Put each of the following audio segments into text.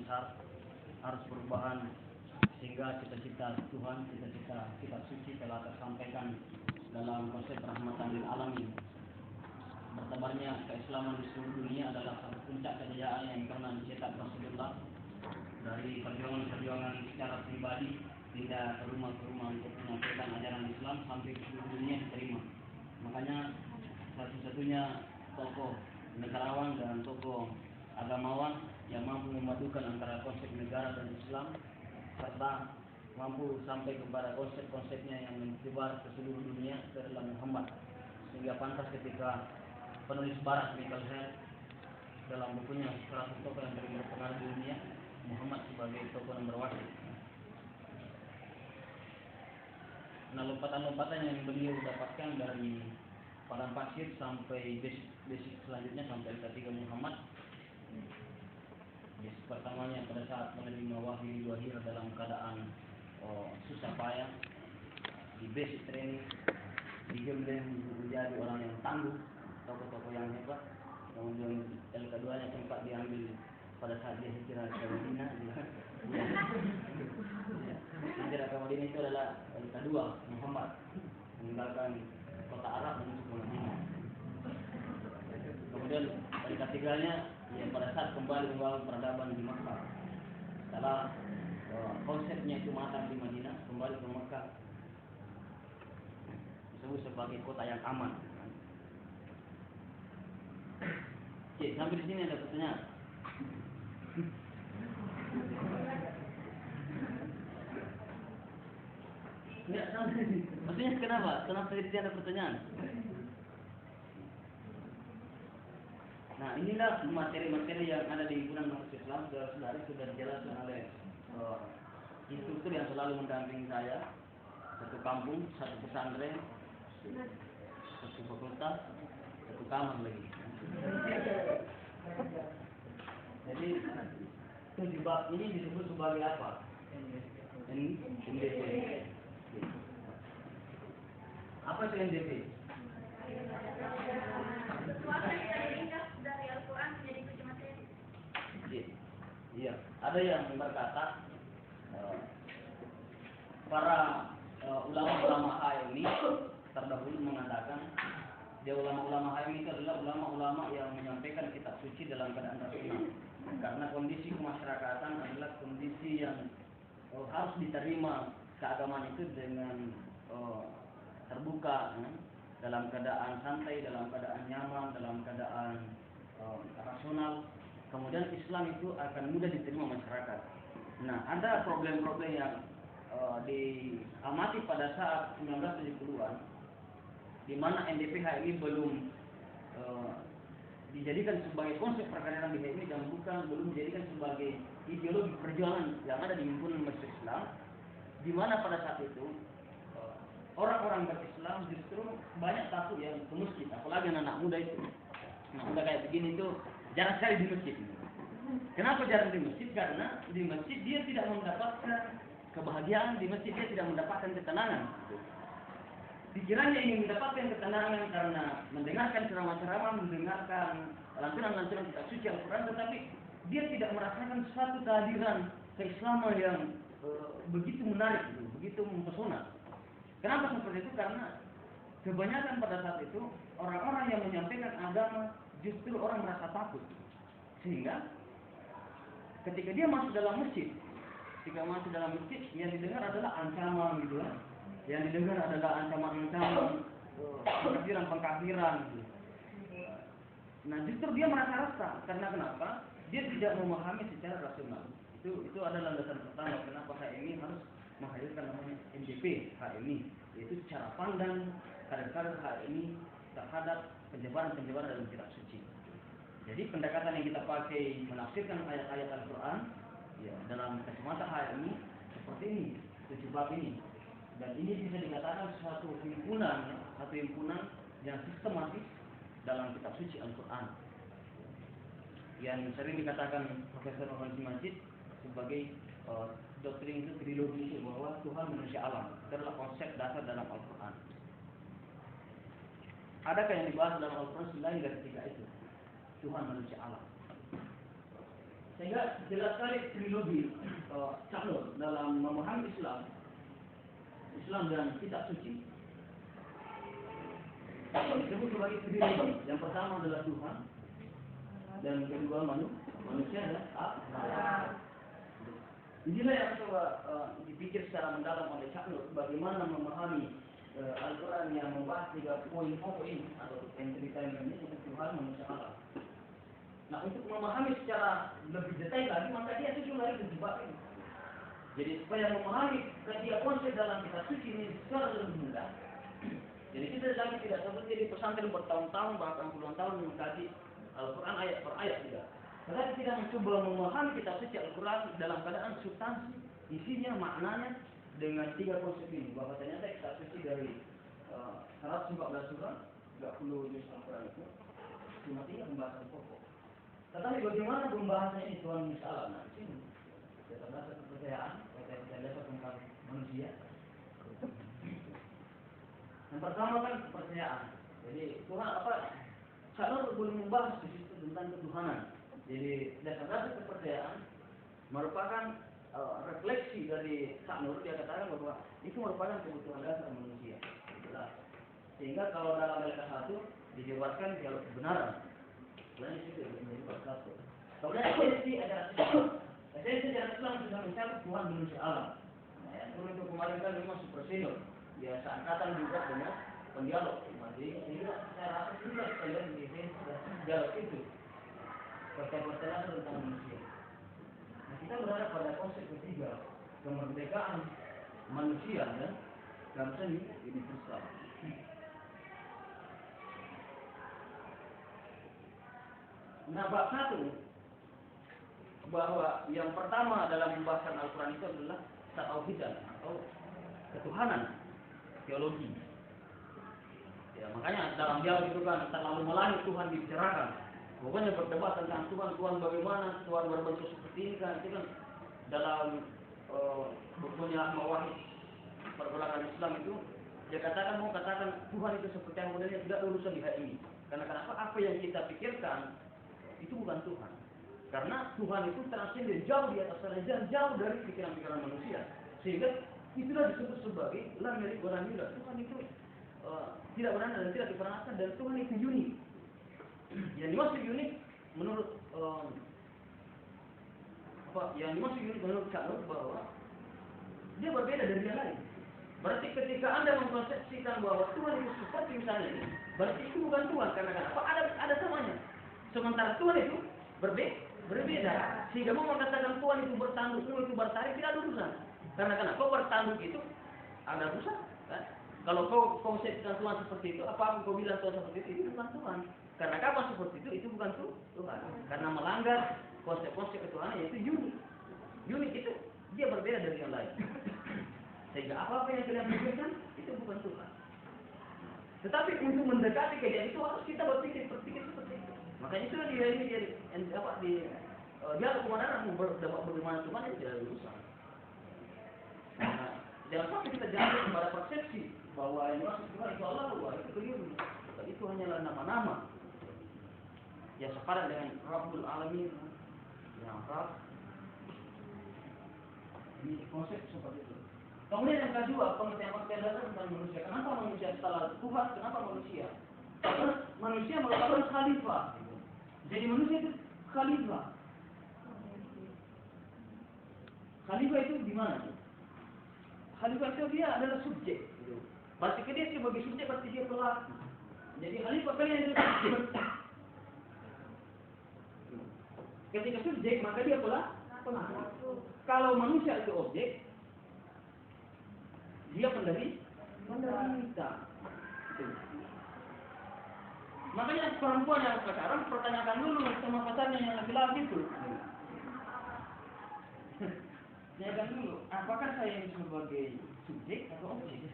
besar harus perubahan, sehingga cita-cita Tuhan, cita-cita kitab suci telah tersampaikan dalam konsep rahmatan lil alamin. Bertebarnya keislaman di seluruh dunia adalah satu puncak kejayaan yang pernah dicetak Rasulullah. Dari perjuangan-perjuangan secara pribadi tidak ke rumah untuk menyampaikan ajaran Islam sampai ke seluruh dunia diterima. Makanya satu-satunya tokoh negarawan dan tokoh agamawan yang mampu memadukan antara konsep negara dan Islam serta mampu sampai kepada konsep-konsepnya yang menyebar ke seluruh dunia adalah Muhammad. Sehingga pantas ketika penulis barat Michael Held dalam bukunya 100 tokoh yang paling berpengaruh di dunia, Muhammad sebagai tokoh nomor 1. Nah, lompatan-lompatan yang beliau dapatkan dari padang pasir sampai basic selanjutnya sampai ketiga Muhammad. Basic pertamanya pada saat menerima wahyu dalam keadaan susah payah, di basic training, digembleng menjadi orang yang tangguh, tokoh-tokoh yang hebat. Kemudian yang keduanya sempat diambil pada saat dia hijrah ke Madinah. Hijrah ke Madinah itu adalah yang kedua Muhammad meninggalkan kota Arab menuju ke Madinah. Kemudian yang ketiganya yang pada saat kembali membangun peradaban di Makkah. Setelah konsepnya itu matang di Madinah, kembali ke Makkah disebut sebagai kota yang aman. Oke, sampai di sini ada pertanyaan. Enggak sampai. Maksudnya kenapa? Kenapa tidak ada pertanyaan? Nah, inilah materi-materi yang ada di himpunan mahasiswa Islam. Saudara-saudari sudah dijelaskan oleh instruktur yang selalu mendampingi saya. Satu kampung, satu pesantren, satu fakultas, satu kamar lagi. Jadi 7 bab ini disebut sebagai apa? NDP. Apa itu NDP? Dari Al-Quran menjadi 7 materi. Iya, ada yang berkata para ulama-ulama HMI terdahulu mengatakan dia ulama-ulama HMI itu adalah ulama-ulama yang menyampaikan kitab suci dalam keadaan rasional. Karena kondisi kemasyarakatan adalah kondisi yang harus diterima keagamaan itu dengan terbuka, dalam keadaan santai, dalam keadaan nyaman, dalam keadaan rasional. Kemudian Islam itu akan mudah diterima masyarakat. Nah, ada problem-problem yang diamati pada saat 1970-an, di mana NDP HMI belum dijadikan sebagai konsep perkaderan di HMI dan belum dijadikan sebagai ideologi perjuangan yang ada di himpunan mahasiswa Islam, di mana pada saat itu orang-orang berislam justru banyak takut yang ke masjid, apalagi anak muda itu. Anak muda kayak begini itu jarang sekali di masjid. Kenapa jarang di masjid? Karena di masjid dia tidak mendapatkan kebahagiaan, di masjid dia tidak mendapatkan ketenangan. Pikirannya ingin mendapatkan ketenangan karena mendengarkan ceramah-ceramah, mendengarkan lantunan-lantunan kitab suci Al-Quran, tetapi dia tidak merasakan suatu kehadiran keislaman yang begitu menarik, begitu mempesona. Kenapa seperti itu? Karena kebanyakan pada saat itu orang-orang yang menyampaikan agama justru orang merasa takut, sehingga ketika dia masuk dalam masjid, yang didengar adalah ancaman gitu kan. Yang didengar adalah ancaman-ancaman, pengkafiran gitu. Nah, justru dia merasa resah karena kenapa? Dia tidak memahami secara rasional. Itu adalah landasan pertama kenapa HMI harus menghadirkan namanya NDP HMI, yaitu cara pandang kader-kader HMI terhadap penyebaran dalam kitab suci. Jadi pendekatan yang kita pakai menafsirkan ayat-ayat Al-Quran ya, dalam kacamata HMI seperti ini, 7 bab ini. Dan ini bisa dikatakan satu himpunan yang sistematis dalam kitab suci Al-Quran. Yang sering dikatakan Profesor Muhammad Majid sebagai doktrin itu trilogi bahwa Tuhan manusia alam. Itu adalah konsep dasar dalam Al-Quran. Adakah yang dibahas dalam Al-Quran selain dari 3 itu? Tuhan manusia alam. Sehingga jelas sekali trilogi Caknur dalam memahami Islam dan kitab suci disebut sebagai trilogi. Yang pertama adalah Tuhan, dan kedua manusia dan Allah. Inilah yang coba dipikir secara mendalam oleh Caknur, bagaimana memahami Al-Quran yang membahas 3 poin pokok ini atau cerita ini untuk Tuhan, manusia, Allah. Nah, untuk memahami secara lebih detail lagi, maka dia susun lagi ke bab ini. Jadi supaya memahami ketiga konsep dalam kitab suci ini secara lebih mudah. Jadi kita lagi tidak seperti di pesantren bertahun-tahun bahkan puluhan tahun mengkaji Al-Quran ayat per ayat tidak. Tetapi kita mencoba memahami kitab suci Al-Quran dalam keadaan substansi, isinya, maknanya dengan 3 konsep ini. Bahwa ternyata kitab suci dari 114 surah, 30 juz Al-Quran itu cuma 3 pembahasan pokok. Tetapi bagaimana pembahasannya ini Tuhan Musa? Nah, di sini kita bahas kepercayaan, kita lihat tentang manusia. Yang pertama kan kepercayaan. Jadi Tuhan Caknur boleh membahas di situ tentang ketuhanan. Jadi dasar-dasar kepercayaan merupakan refleksi dari Caknur. Dia katakan bahwa itu merupakan kebutuhan dasar manusia. Jelas. Sehingga kalau dalam LK1 dijelaskan kalau kebenaran. Selain itu menjadi bab 1. Kemudian esensi ajaran Islam. Esensi ajaran Islam sudah mencakup Tuhan, manusia, alam. Nah, yang untuk kemarin kan memang super senior. Ya seangkatan juga dengan pendialog. Jadi sehingga saya rasa juga sekalian di esensi dan dialog itu percaya tentang manusia. Nah, kita berada pada konsep ketiga, kemerdekaan manusia dan bangsa ini universal. Nah, bab 1 bahwa yang pertama dalam pembahasan Al-Quran itu adalah tauhidan atau ketuhanan, teologi. Ya, makanya dalam dialog itu kan terlalu melangit Tuhan dibicarakan. Pokoknya berdebat tentang Tuhan bagaimana, Tuhan berbentuk seperti ini kan, itu kan dalam bukunya Ahmad Wahid pergolakan Islam itu dia mau katakan Tuhan itu seperti yang modelnya tidak urusan di hari ini. Karena kenapa? Apa yang kita pikirkan itu bukan Tuhan. Karena Tuhan itu transenden, jauh di atas sana dan jauh dari pikiran-pikiran manusia. Sehingga itulah disebut sebagai la milik wa la mila. Tuhan itu tidak beranak dan tidak diperanatkan, dan Tuhan itu unik. Yang dimaksud unik menurut yang dimaksud unik menurut Caknur bahwa dia berbeda dari yang lain. Berarti ketika Anda mengkonsepsikan bahwa Tuhan itu seperti misalnya ini, berarti itu bukan Tuhan. Karena kenapa? Ada samanya. Sementara Tuhan itu berbeda. Sehingga mau mengatakan Tuhan itu bertanduk, Tuhan itu bertarik, tidak ada urusan. Karena kenapa? Bertanduk itu ada urusan. Kan? Kalau kau konsepkan Tuhan seperti itu, apa kau bilang Tuhan seperti itu bukan Tuhan. Karena kapan seperti itu bukan Tuhan. Karena melanggar konsep-konsep ketuhanan, yaitu unik. Unik itu dia berbeda dari yang lain. Sehingga apa-apa yang kalian pikirkan itu bukan Tuhan. Tetapi untuk mendekati kejadian itu harus kita berpikir seperti itu. Makanya itu dia ada kebenaran bagaimana Tuhan itu tidak urusan. Nah, jangan sampai kita jatuh kepada persepsi bahwa yang maksud Tuhan itu Allah, itu keliru. Itu hanyalah nama-nama yang sepadan dengan Rabbul Alamin, yang Rabb. Ini konsep seperti itu. Kemudian yang kedua, pengertian dasar tentang manusia. Kenapa manusia setelah Tuhan? Kenapa manusia? Karena manusia merupakan khalifah. Jadi manusia itu khalifah. Khalifah itu di mana? Khalifah itu dia adalah subjek. Berarti dia sebagai subjek, berarti dia pelaku. Jadi khalifah kalian itu subjek. Ketika subjek, maka dia pelaku. Kalau manusia itu objek, dia penderita. Makanya perempuan yang sekarang pertanyakan dulu sama pacarnya yang laki-laki itu. Tanyakan dulu, apakah saya ini sebagai subjek atau objek?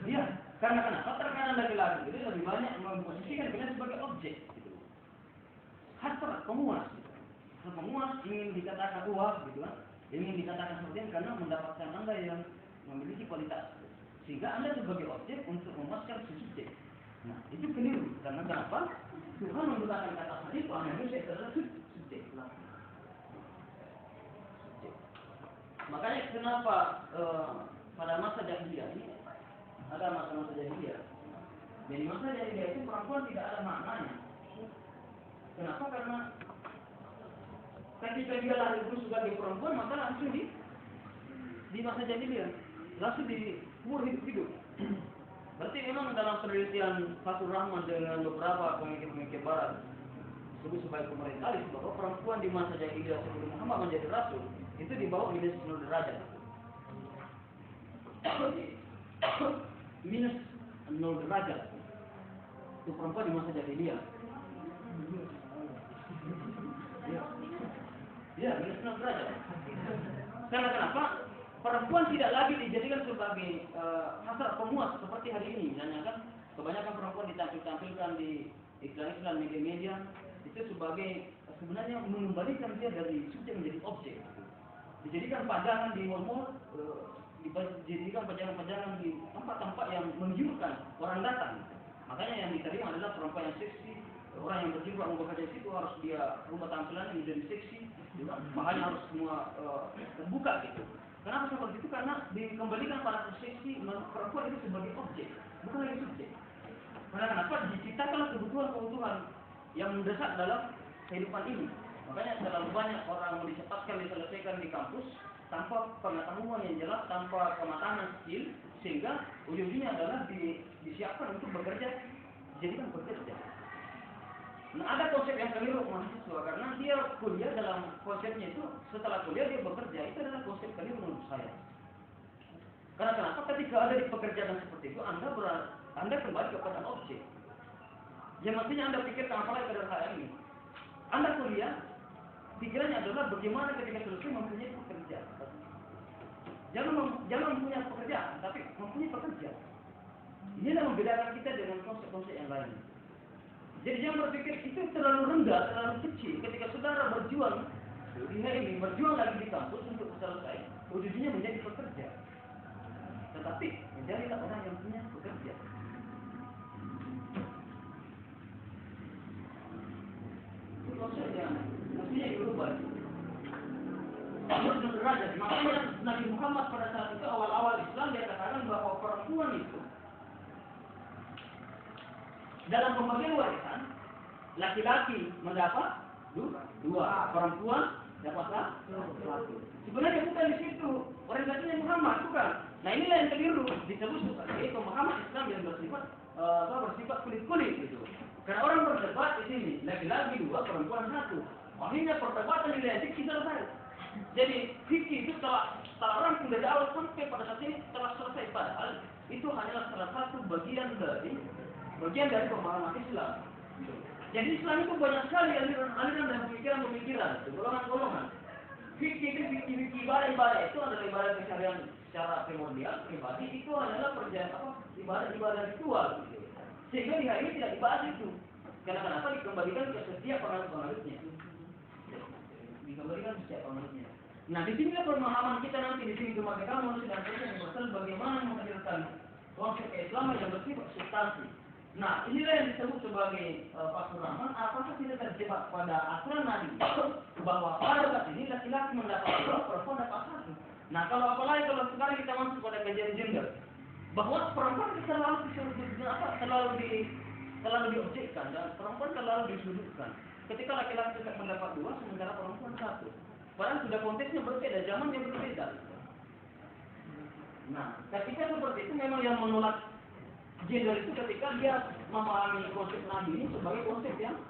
Iya, karena kenapa? Terkadang laki-laki itu lebih banyak memposisikan dirinya sebagai objek. Hasrat, pemuas. Pemuas ingin dikatakan puas, gitu kan? Ingin dikatakan seperti ini karena mendapatkan Anda yang memiliki kualitas. Sehingga Anda sebagai objek untuk memuaskan si subjek. Nah, itu keliru. Karena kenapa? Tuhan menggunakan kata khalifah, manusia adalah subjek. Makanya kenapa pada masa jahiliyah ini ada masa-masa jahiliyah. Jadi masa jahiliyah itu perempuan tidak ada maknanya. Kenapa? Karena ketika dia lahir itu sebagai perempuan maka langsung di masa jahiliyah, langsung di umur hidup. Berarti memang dalam penelitian Fathur Rahman dengan beberapa pemikir-pemikir barat sebut sebagai komentaris bahwa perempuan di masa jahiliyah sebelum Muhammad menjadi rasul itu di bawah minus 0 derajat. Minus 0 derajat itu perempuan di masa jahiliyah. Ya, minus 0 derajat. Karena kenapa? Perempuan tidak lagi dijadikan sebagai hasrat pemuas seperti hari ini. Misalnya kan, kebanyakan perempuan ditampilkan di iklan-iklan media-media itu sebagai sebenarnya mengembalikan dia dari subjek menjadi objek. Dijadikan pajangan di mall-mall, dijadikan pajangan-pajangan di tempat-tempat yang menggiurkan orang datang. Makanya yang diterima adalah perempuan yang seksi, orang yang berjilbab membaca situ harus dia rubah tampilannya menjadi seksi, makanya harus semua terbuka gitu. Kenapa seperti itu? Karena dikembalikan pada posisi perempuan itu sebagai objek, bukan lagi subjek. Karena kenapa? Diciptakan kebutuhan-kebutuhan yang mendesak dalam kehidupan ini. Makanya terlalu banyak orang dicepatkan diselesaikan di kampus tanpa pengetahuan yang jelas, tanpa kematangan skill, sehingga ujung-ujungnya adalah disiapkan untuk bekerja, jadikan bekerja. Nah, ada konsep yang keliru mahasiswa karena dia kuliah dalam konsepnya itu setelah kuliah dia bekerja, itu adalah konsep keliru menurut saya. Karena kenapa? Ketika ada di pekerjaan seperti itu, Anda kembali kepada objek. Yang mestinya Anda pikirkan apalagi pada hari ini. Anda kuliah, pikirannya adalah bagaimana ketika selesai mempunyai pekerjaan. Jangan mempunyai pekerjaan, tapi mempunyai pekerjaan. Ini adalah membedakan kita dengan konsep-konsep yang lain. Jadi jangan berpikir itu terlalu rendah, terlalu kecil. Ketika saudara berjuang ini berjuang lagi di kampus untuk selesai, ujungnya menjadi pekerja. Tetapi menjadilah orang yang punya pekerja. Itu konsep yang mestinya dirubah. Makanya Nabi Muhammad pada saat itu awal-awal Islam dia katakan bahwa perempuan itu dalam pembagian warisan, laki-laki mendapat dua, perempuan dapat satu. Sebenarnya bukan di situ orientasinya Muhammad, bukan. Nah inilah yang keliru disebut sebagai pemahaman Islam yang bersifat kulit-kulit gitu. Karena orang berdebat di sini, laki-laki dua, perempuan satu. Akhirnya perdebatan identik selesai. Jadi fikih itu setelah rampung dari awal sampai pada saat ini telah selesai, padahal itu hanyalah salah satu bagian dari pemahaman Islam. Jadi Islam itu banyak sekali aliran dan pemikiran, golongan-golongan. Fikih itu fikih ibadah itu adalah ibadah keseharian secara primordial, pribadi itu adalah ibadah ritual. Gitu. Sehingga di hari ini tidak dibahas itu. Karena kenapa? Dikembalikan ke setiap penganutnya. Nah, di sini pemahaman kita nanti di sini kemerdekaan manusia dan yang berasal bagaimana menghadirkan konsep Islam yang bersifat substansi. Nah, inilah yang disebut sebagai Fathur Rahman. Apakah tidak terjebak pada aturan Nabi bahwa pada saat ini laki-laki mendapat dua, perempuan dapat satu. Nah, kalau sekarang kita masuk pada kajian gender, bahwa perempuan selalu diobjekkan dan perempuan selalu disudutkan. Ketika laki-laki tidak mendapat dua, sementara perempuan satu. Padahal sudah konteksnya berbeda, zaman yang berbeda. Nah, ketika seperti itu memang yang menolak gender itu ketika dia memahami konsep Nabi ini sebagai konsep yang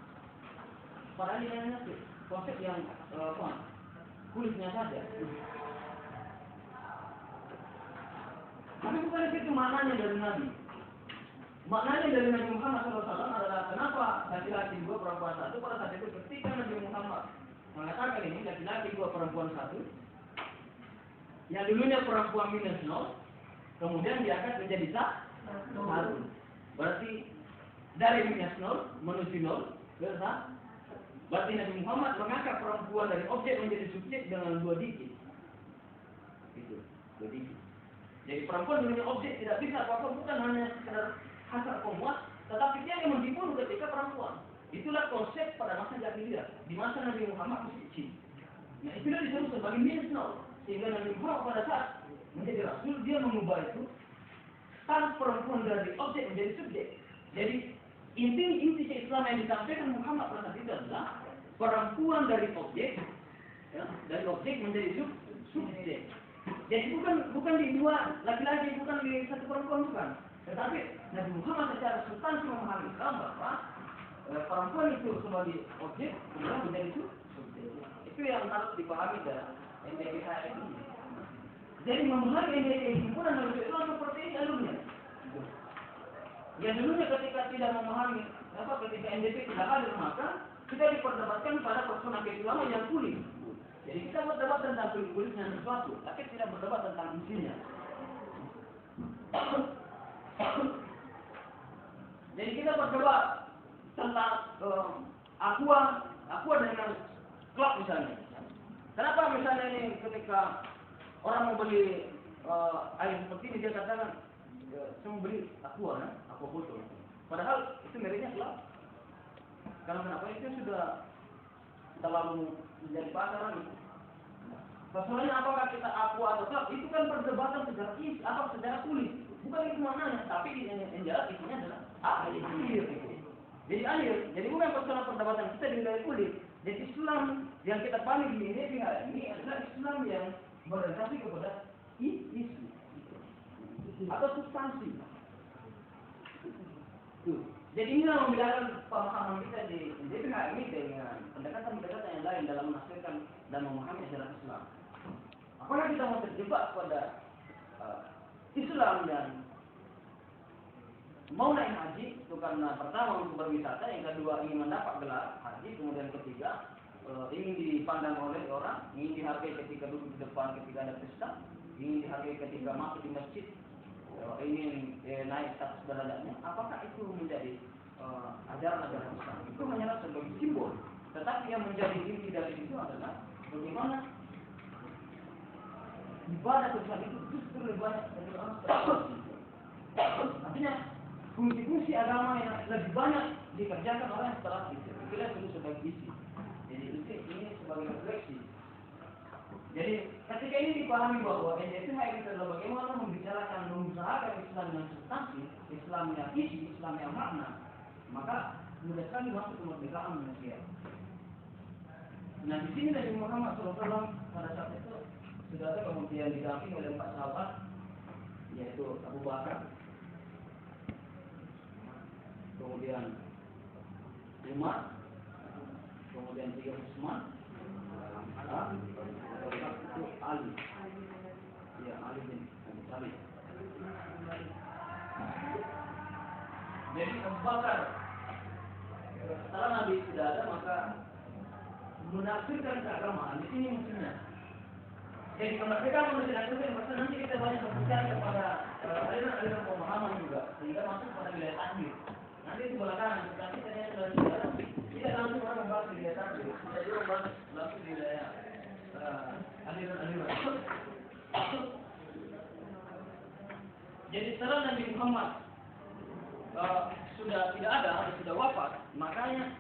pada akhirnya konsep yang kulitnya saja. Tapi bukan itu maknanya dari Nabi. Maknanya dari Nabi Muhammad SAW adalah kenapa laki-laki dua, perempuan satu. Pada saat itu ketika Nabi Muhammad mengatakan ini laki-laki dua, perempuan satu, yang dulunya perempuan minus 0, kemudian diangkat menjadi satu. Berarti dari minus 0 menuju 0 ke 1. Berarti Nabi Muhammad mengangkat perempuan dari objek menjadi subjek dengan 2 digit. Itu 2 digit. Jadi perempuan dulunya objek tidak bisa apa-apa, bukan hanya sekedar hasrat pemuas, tetapi dia yang dibunuh ketika perempuan. Itulah konsep pada masa jahiliyah. Di masa Nabi Muhammad masih kecil. Nah itulah disebut sebagai minus 0. Sehingga Nabi Muhammad pada saat menjadi Rasul, dia mengubah itu tan perempuan dari objek menjadi subjek. Jadi inti Islam yang disampaikan Muhammad pada saat itu adalah perempuan dari objek, ya, dari objek menjadi subjek. Jadi bukan di dua laki-laki, bukan di satu perempuan, bukan. Tetapi Nabi Muhammad secara substansi memahami Islam bahwa perempuan itu sebagai objek kemudian menjadi subjek. Itu yang harus dipahami dalam NDPH ini. Jadi memahami NDPH himpunan manusia Islam seperti ini alurnya. Ya dulunya ketika tidak memahami ketika NDP tidak hadir, maka kita diperdebatkan pada personal keislaman yang kulit. Jadi kita berdebat tentang kulit-kulitnya sesuatu, tapi tidak berdebat tentang isinya. Jadi kita berdebat tentang aqua dengan klub misalnya. Kenapa misalnya ini ketika orang mau beli air seperti ini dia katakan saya mau beli aqua botol. Padahal itu mereknya klub. Karena kenapa itu sudah terlalu menjadi pasaran. Masalahnya apakah kita aqua atau klub? Itu kan perdebatan secara secara kulit. Bukan itu maknanya, tapi yang jelas isinya adalah air. Jadi air. Jadi bukan persoalan perdebatan kita di wilayah kulit. Jadi Islam yang kita pahami di Indonesia ini adalah Islam yang berorientasi kepada isu atau substansi. Jadi inilah membedakan pemahaman kita di Indonesia ini dengan pendekatan-pendekatan yang lain dalam menafsirkan dan memahami ajaran Islam. Apakah kita mau terjebak pada Islam dan mau naik haji itu karena pertama untuk berwisata, yang kedua ingin mendapat gelar haji, kemudian ketiga ingin dipandang oleh orang, ingin dihargai ketika duduk di depan ketika ada pesta, ingin dihargai ketika masuk di masjid, ingin naik status derajatnya. Apakah itu menjadi ajaran-ajaran Islam? Itu hanyalah sebagai simbol. Tetapi yang menjadi inti dari itu adalah bagaimana ibadah Tuhan itu justru lebih banyak dari orang tertentu. Artinya fungsi-fungsi agama yang lebih banyak dikerjakan oleh setelah itu. Itulah itu sebagai isi. Jadi ini sebagai refleksi. Jadi ketika ini dipahami bahwa NDPH itu adalah bagaimana mengusahakan Islam yang substansi, Islam yang isi, Islam yang makna, maka mudah sekali masuk ke kemerdekaan manusia. Nah di sini Nabi Muhammad SAW pada saat itu sudah ada kemudian didampingi oleh 4 sahabat, yaitu Abu Bakar, kemudian Umar, kemudian juga Utsman, itu Ali, ya Ali bin Abi Thalib. Jadi Abu Bakar setelah Nabi tidak ada maka menafsirkan keagamaan di sini maksudnya. Jadi kemerdekaan manusia maksudnya nanti kita banyak berbicara kepada aliran pemahaman juga sehingga masuk pada wilayah takdir. Nanti itu belakangan tetapi ternyata dari sejarah tidak langsung orang membahas di wilayah takdir, tidak juga membahas langsung di wilayah aliran. Jadi setelah Nabi Muhammad sudah tidak ada atau sudah wafat, makanya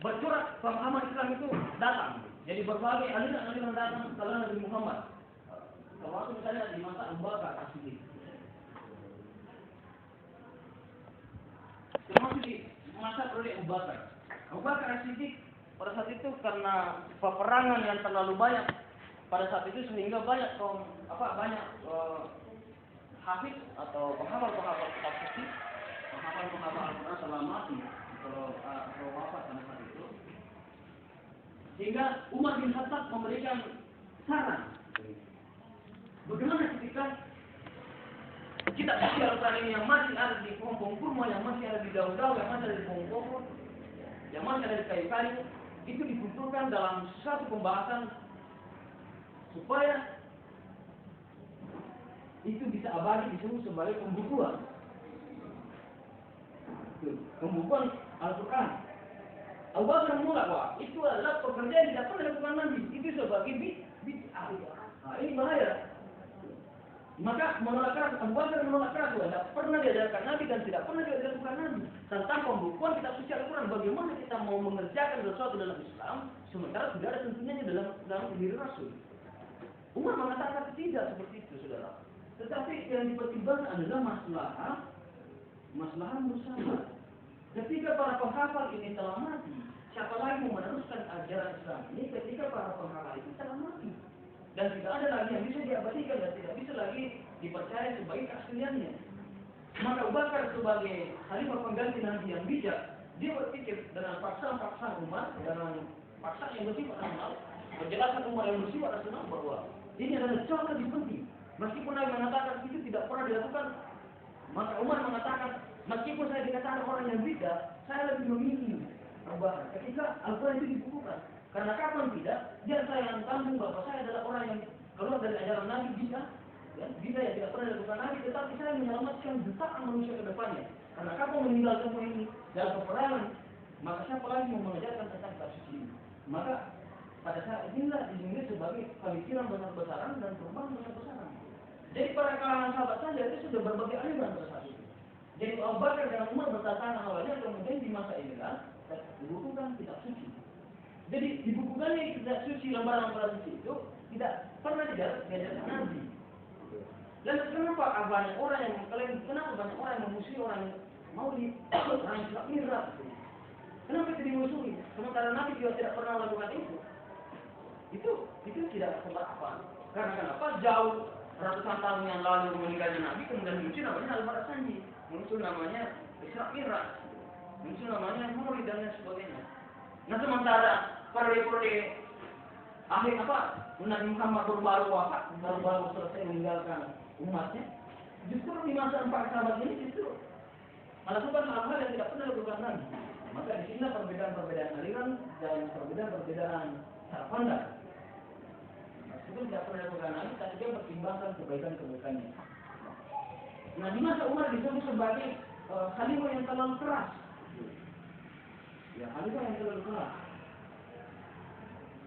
bercorak pemahaman Islam itu datang. Jadi berbagai aliran datang setelah Nabi Muhammad. Termasuk misalnya di masa Abu Bakar As-Siddiq. Termasuk di masa periode Abu Bakar. Abu Bakar As-Siddiq pada saat itu karena peperangan yang terlalu banyak pada saat itu sehingga banyak hafiz atau penghafal kitab suci, penghafal Al-Quran telah mati kalau wafat pada saat itu. Sehingga Umar bin Khattab memberikan saran. Bagaimana ketika kitab suci Al-Quran ini yang masih ada di pohon kurma, yang masih ada di daun-daun, yang masih ada di pohon-pohon, yang masih ada di kayu-kayu, itu dikumpulkan dalam satu pembahasan supaya itu bisa abadi disebut sebagai pembukuan. Pembukuan Al-Quran. Abu Bakar menolak, wah itu adalah pekerjaan tidak pernah dilakukan Nabi. Itu sebagai bid'ah. Nah, ini bahaya. Maka Abu Bakar menolak keras, tidak pernah diajarkan Nabi dan tidak pernah dilakukan Nabi. Tentang pembukuan kitab suci Al-Quran, bagaimana kita mau mengerjakan sesuatu dalam Islam, sementara tidak ada tentunya dalam diri Rasul. Umar mengatakan tidak seperti itu, saudara. Tetapi yang dipertimbangkan adalah masalah bersama. Ketika para penghafal ini telah mati, siapa lagi yang meneruskan ajaran Islam ini ketika para penghafal itu telah mati? Dan tidak ada lagi yang bisa diabadikan dan tidak bisa lagi dipercaya sebagai keasliannya. Maka Abu Bakar sebagai khalifah pengganti Nabi yang bijak, dia berpikir dengan paksaan umat, dengan paksaan yang bersifat rasional, penjelasan umat yang bersifat rasional bahwa ini adalah jauh lebih penting. Meskipun Nabi mengatakan itu tidak pernah dilakukan, maka Umar mengatakan, meskipun saya dikatakan orang yang bijak, saya lebih memilih Abu Bakar ketika Al-Quran itu dibukukan. Karena kapan tidak, dia saya yang tanggung bahwa saya adalah orang yang keluar dari ajaran Nabi bisa, ya, bisa yang tidak pernah dilakukan Nabi, tetapi saya menyelamatkan jutaan manusia ke depannya. Karena kapan meninggal semua ini dalam peperangan, maka siapa lagi yang mengajarkan tentang kitab suci ini? Maka pada saat inilah dinilai sebagai pemikiran besar-besaran dan perubahan besar-besaran. Jadi para kalangan sahabat saja itu sudah berbagai aliran pada saat itu. Jadi Abu Bakar dan Umar bertatangan awalnya, kemudian di masa inilah dibukukan kitab suci. Jadi dibukukannya kitab suci, lembaran-lembaran suci itu tidak pernah diajarkan Nabi. Dan kenapa banyak orang yang mengklaim, kenapa banyak orang yang memusuhi orang yang Maulid, orang yang Isra Mi'raj? Kenapa itu dimusuhi? Sementara Nabi juga tidak pernah melakukan itu. Itu tidak seberapa. Karena kenapa? Jauh ratusan tahun yang lalu meninggalnya Nabi, kemudian muncul namanya Al-Farad Sanji, muncul namanya Isra Mi'raj, muncul namanya Maulid dan lain sebagainya. Nah sementara periode akhir Nabi Muhammad baru wafat, baru selesai meninggalkan umatnya, justru di masa 4 sahabat ini justru melakukan hal-hal yang tidak pernah dilakukan Nabi. Maka di sini perbedaan-perbedaan aliran dan perbedaan-perbedaan cara pandang. Meskipun tidak pernah dilakukan Nabi, tapi dia pertimbangkan kebaikan-kebaikannya. Nah di masa Umar disebut sebagai khalifah yang terlalu keras. Ya, khalifah yang terlalu keras.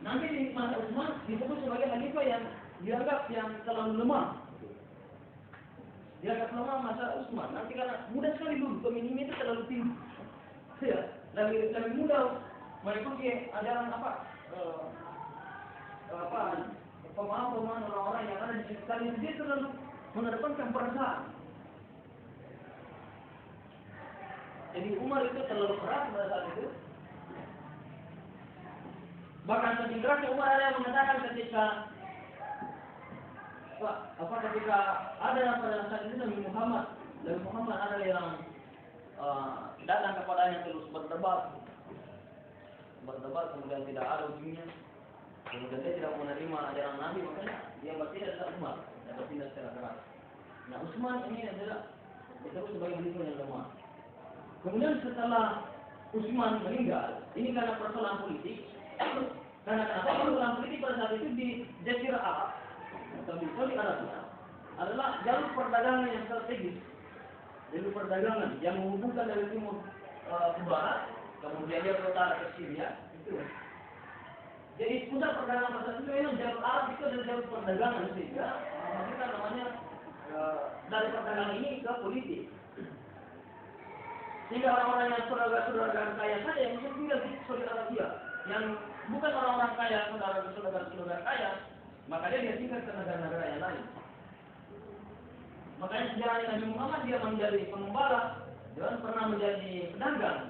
Nanti di masa Utsman disebut sebagai khalifah yang dianggap yang terlalu lemah. Dianggap lemah masa Utsman. Nanti karena mudah sekali dulu pemimpin itu terlalu tinggi. Ya, lebih mudah mengikuti ajaran pemahaman orang-orang yang ada di sekitar itu. Dia terlalu mengedepankan perasaan. Jadi Umar itu terlalu keras pada saat itu. Bahkan saking kerasnya Umar ada yang mengatakan ketika ada pada saat itu Nabi Muhammad ada yang datang kepadanya terus berdebat kemudian tidak ada ujungnya, kemudian dia tidak menerima ajaran Nabi, makanya dia bertindak secara Umar dan bertindak secara keras. Nah Utsman ini adalah disebut sebagai khalifah yang lemah. Kemudian setelah Utsman meninggal, ini karena persoalan politik. Karena persoalan politik pada saat itu di Jazirah Arab atau di Saudi Arabia adalah jalur perdagangan yang strategis, jalur perdagangan yang menghubungkan dari timur ke barat, kemudian dia ke utara ke Syria. Itu. Jadi pusat perdagangan pada saat itu memang jalur Arab itu adalah jalur perdagangan, sehingga kita namanya dari perdagangan ini ke politik. Sehingga orang-orang yang saudara-saudara kaya saja yang bisa tinggal di Saudi Arabia, yang bukan orang-orang kaya, saudara-saudara kaya, maka dia tinggal ke negara-negara yang lain. Makanya sejarah Nabi Muhammad dia menjadi pengembala dan pernah menjadi pedagang.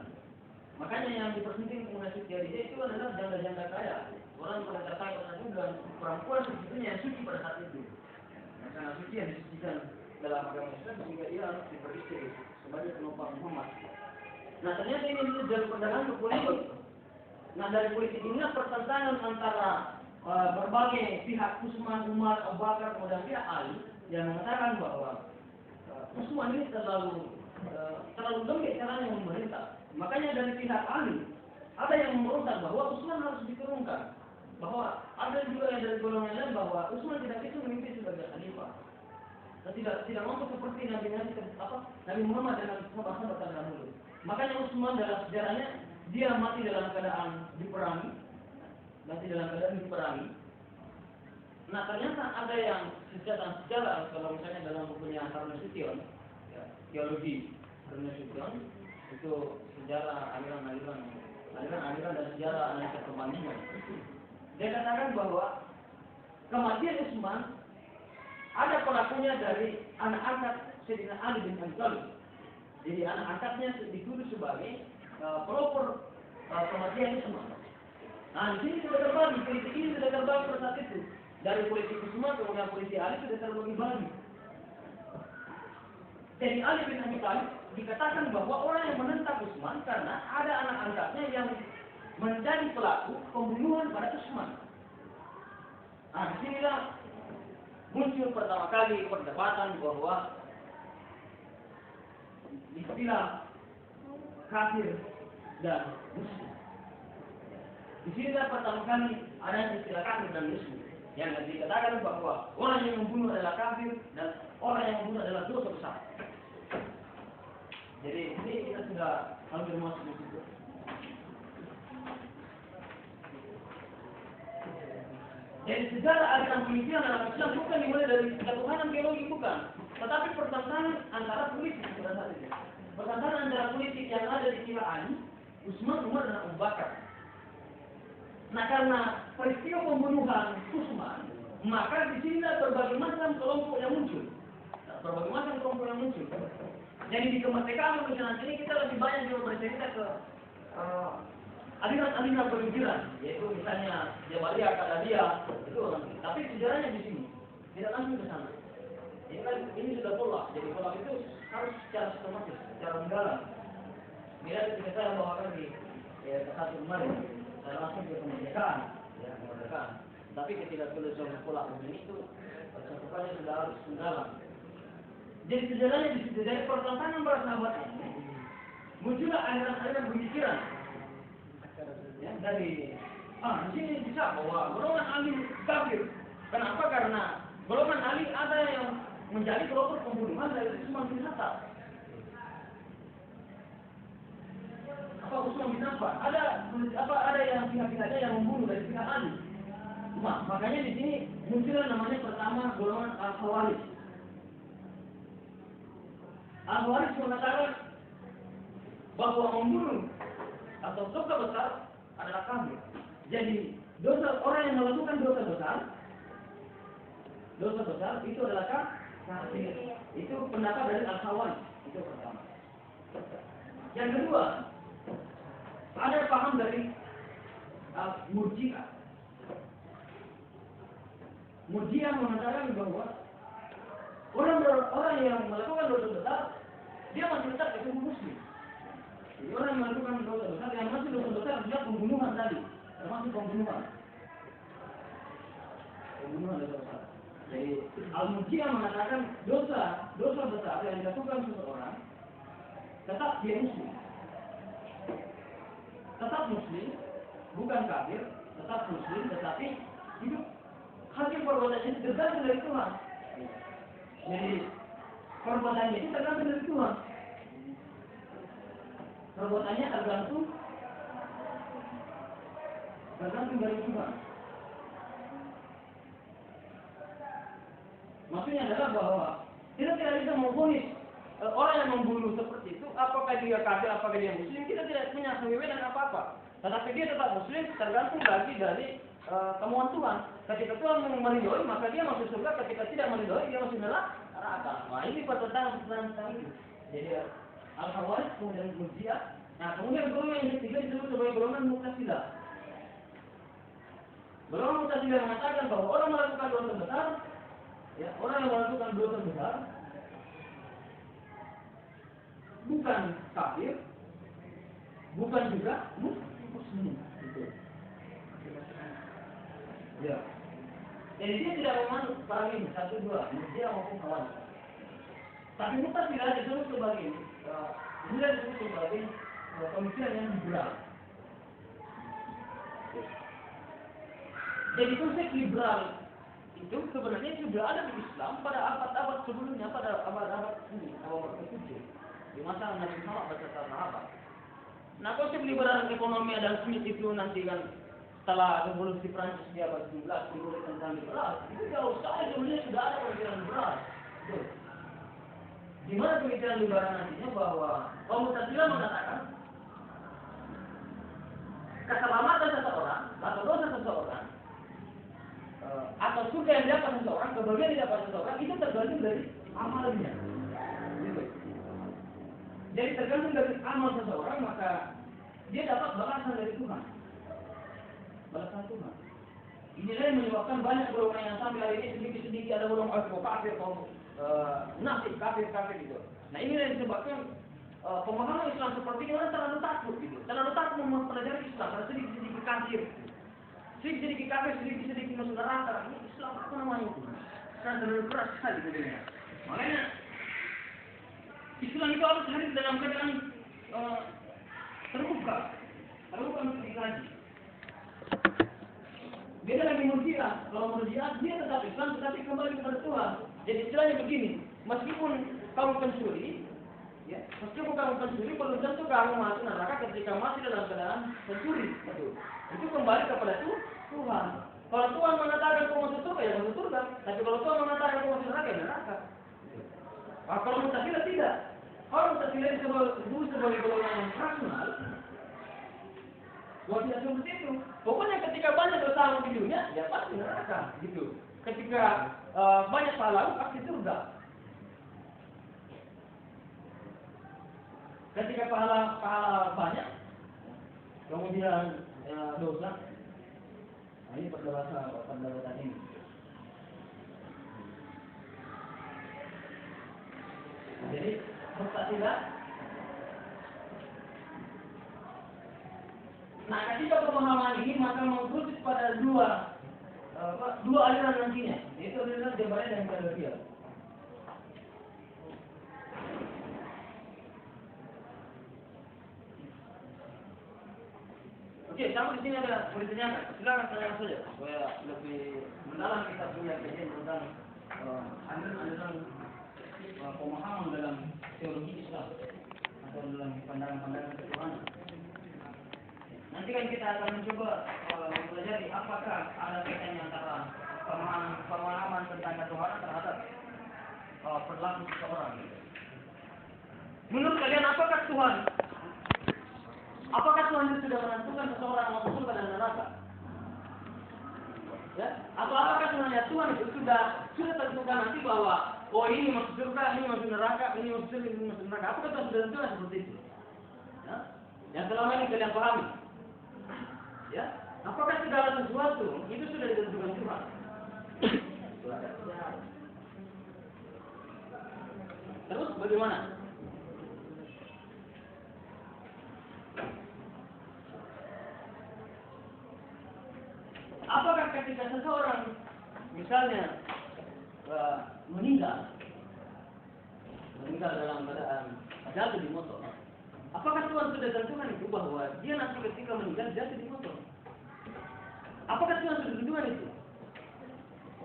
Makanya yang dipersenting munafik dari dia itu adalah janda-janda kaya, orang yang kaya pada juga perempuan sebetulnya yang suci pada saat itu. Karena suci yang disucikan dalam agama Islam sehingga dia harus diperistri sebagai penumpang Muhammad. Nah ternyata ini dari perdagangan ke politik. Nah dari politik inilah pertentangan antara berbagai pihak Utsman, Umar, Abu Bakar, kemudian pihak Ali yang mengatakan bahwa Utsman ini terlalu lembek caranya memerintah. Makanya dari pihak Ali ada yang memberontak bahwa Utsman harus diturunkan. Bahwa ada juga yang dari golongan lain bahwa Utsman tidak bisa memimpin sebagai khalifah. Dan tidak mampu seperti Nabi Muhammad dan sahabat-sahabat terdahulu. Makanya Utsman dalam sejarahnya dia mati dalam keadaan diperangi. Nah ternyata ada yang sejarah kalau misalnya dalam bukunya Harun Nasution, ya, teologi Harun Nasution itu sejarah aliran dan sejarah analisa perbandingan. Dia katakan bahwa kematian Utsman ada pelakunya dari anak angkat Sayyidina Ali bin Abi Thalib. Jadi anak angkatnya dituduh sebagai pelopor kematian Utsman. Nah, di sini sudah terbagi, politik ini sudah terbagi pada saat itu. Dari politik Utsman kemudian politik Ali sudah terbagi-bagi. Jadi Ali bin Abi Thalib dikatakan bahwa orang yang menentang Utsman karena ada anak angkatnya yang menjadi pelaku pembunuhan pada Utsman. Nah, disinilah muncul pertama kali perdebatan bahwa istilah kafir dan muslim. Disinilah pertama kali ada istilah kafir dan muslim yang dikatakan bahwa orang yang membunuh adalah kafir dan orang yang membunuh adalah dosa besar. Jadi ini kita sudah hampir masuk di situ. Jadi sejarah aliran pemikiran dalam Islam bukan dimulai dari ketuhanan biologi, bukan, tetapi pertentangan antara politik pada saat itu. Pertentangan antara politik yang ada di pihak Ali, Utsman, Umar dan Abu Bakar. Nah, karena peristiwa pembunuhan Utsman, maka di sini berbagai macam kelompok yang muncul. Berbagai macam kelompok yang muncul. Jadi di kemerdekaan Indonesia ini kita lebih banyak juga bercerita ke aliran-aliran pemikiran, yaitu misalnya Jabariyah, Qadadiyah, itu orang. Tapi sejarahnya di sini, tidak langsung ke sana. Ini sudah pola, jadi pola itu harus secara sistematis, secara mendalam. Bila ketika saya bawakan di satu kemarin, saya langsung ke kemerdekaan, kemerdekaan. Tapi ketika tulis soal pola begini itu, cakupannya sudah harus mendalam. Jadi sejarahnya di situ, dari pertentangan para sahabat ini, muncullah aliran-aliran pemikiran. Ya, dari di sini bisa bahwa golongan Ali kafir. Kenapa? Karena golongan Ali ada yang menjadi pelopor pembunuhan dari Utsman bin Khattab. Apa Utsman bin Affan? Ada yang pihak-pihaknya yang membunuh dari pihak Ali. Nah, makanya di sini muncullah namanya pertama golongan Al-Khawarij. Al-Khawarij mengatakan bahwa membunuh atau dosa besar adalah kafir. Jadi dosa orang yang melakukan dosa besar itu adalah kafir. Itu pendapat dari Al-Khawarij. Itu pertama. Yang kedua, ada paham dari Murji'ah. Murji'ah mengatakan bahwa orang yang melakukan dosa besar dia masih tetap itu muslim. Jadi orang yang melakukan dosa besar yang masih dosa besar dia pembunuhan tadi, termasuk pembunuhan dosa besar. Jadi Al-Murji'ah mengatakan dosa besar yang dilakukan seseorang tetap dia muslim, bukan kafir, tetap muslim, tetapi hidup hasil perbuatannya tergantung dari Tuhan. Jadi perbuatannya itu tergantung dari Tuhan. Perbuatannya tergantung dari Tuhan. Maksudnya adalah bahwa kita tidak bisa memvonis orang yang membunuh seperti itu, apakah dia kafir, apakah dia muslim, kita tidak punya kewenangan apa-apa. Tetapi dia tetap muslim tergantung lagi dari kemauan Tuhan. Ketika Tuhan meridhoi, maka dia masuk surga. Ketika tidak meridhoi, dia masuk neraka. Nah, ini pertentangan itu. Jadi Al-Khawarij kemudian Murji'ah. Nah, kemudian golongan yang ketiga disebut sebagai golongan Mu'tazilah. Golongan Mu'tazilah mengatakan bahwa orang melakukan dosa besar, orang yang melakukan dosa besar bukan kafir, bukan juga muslim. Ya. Jadi dia tidak memanut paradigma 1, 2, Murji'ah maupun Khawarij. Tapi Mu'tazilah disebut sebagai pemikiran yang liberal. Jadi konsep liberal itu sebenarnya sudah ada di Islam pada abad-abad sebelumnya, pada abad-abad ini, abad ke-7, di masa Nabi Muhammad beserta sahabat. Nah, konsep liberal ekonomi dan Smith itu nanti kan setelah revolusi Prancis di abad 19 menulis tentang liberal, itu jauh sekali sebenarnya sudah ada pemikiran liberal. Di mana pemikiran liberal nantinya bahwa Mu'tazilah mengatakan keselamatan seseorang atau dosa seseorang atau surga yang didapat seseorang, kebahagiaan yang didapat seseorang itu tergantung dari amalnya. Gitu. Jadi tergantung dari amal seseorang, maka dia dapat balasan dari Tuhan. Balasan Tuhan. Inilah yang menyebabkan banyak golongan yang sampai hari ini sedikit-sedikit ada golongan kafir, nafik, kafir gitu. Nah inilah yang disebabkan pemahaman Islam seperti ini orang terlalu takut gitu. Terlalu takut mempelajari Islam karena sedikit-sedikit kafir. Sedikit-sedikit kafir, sedikit-sedikit masuk neraka. Ini Islam apa namanya itu? Karena terlalu keras sekali modelnya. Makanya Islam itu harus hadir dalam keadaan terbuka untuk dikaji. Beda lagi Murji'ah. Kalau Murji'ah dia tetap Islam tetapi kembali kepada Tuhan. Jadi istilahnya begini, meskipun kamu pencuri, ya, meskipun kamu pencuri belum tentu kamu masuk neraka ketika masih dalam keadaan pencuri. Itu kembali kepada Tuhan. Kalau Tuhan mengatakan kamu masuk surga ya masuk surga. Tapi kalau Tuhan mengatakan kamu masuk neraka ya neraka. Kalau Mu'tazilah tidak. Kalau Mu'tazilah disebut sebagai golongan yang rasional. Wah tidak seperti itu. Pokoknya ketika banyak dosa di dunia, ya pasti neraka, gitu. Ketika banyak pahala, pasti surga. Ketika pahala banyak, kemudian dosa, nah, ini perdebatan ini. Jadi Mu'tazilah. Nah, ketika pemahaman ini maka mengkerucut pada dua aliran nantinya, yaitu aliran Jabariyah dan Qadariyah. Oke, sampai di sini ada boleh ditanyakan. Silakan tanya saja supaya lebih mendalam kita punya kajian tentang aliran pemahaman dalam teologi Islam atau dalam pandangan-pandangan ketuhanan. Nanti kan kita akan mencoba mempelajari apakah ada kaitannya antara pemahaman tentang ketuhanan terhadap perilaku seseorang. Menurut kalian apakah Tuhan itu sudah menentukan seseorang masuk surga dan neraka? Ya? Atau apakah sebenarnya Tuhan itu sudah tentukan nanti bahwa ini masuk surga, ini masuk neraka, ini masuk surga, ini masuk neraka? Apakah Tuhan sudah tentukan seperti itu? Ya? Yang selama ini kalian pahami. Ya, apakah segala sesuatu itu sudah ditentukan Tuhan? Terus bagaimana? Apakah ketika seseorang misalnya meninggal dalam keadaan jatuh di motor, apakah Tuhan sudah tentukan itu bahwa dia nanti ketika meninggal jatuh di motor? Apakah Tuhan sudah tentukan itu?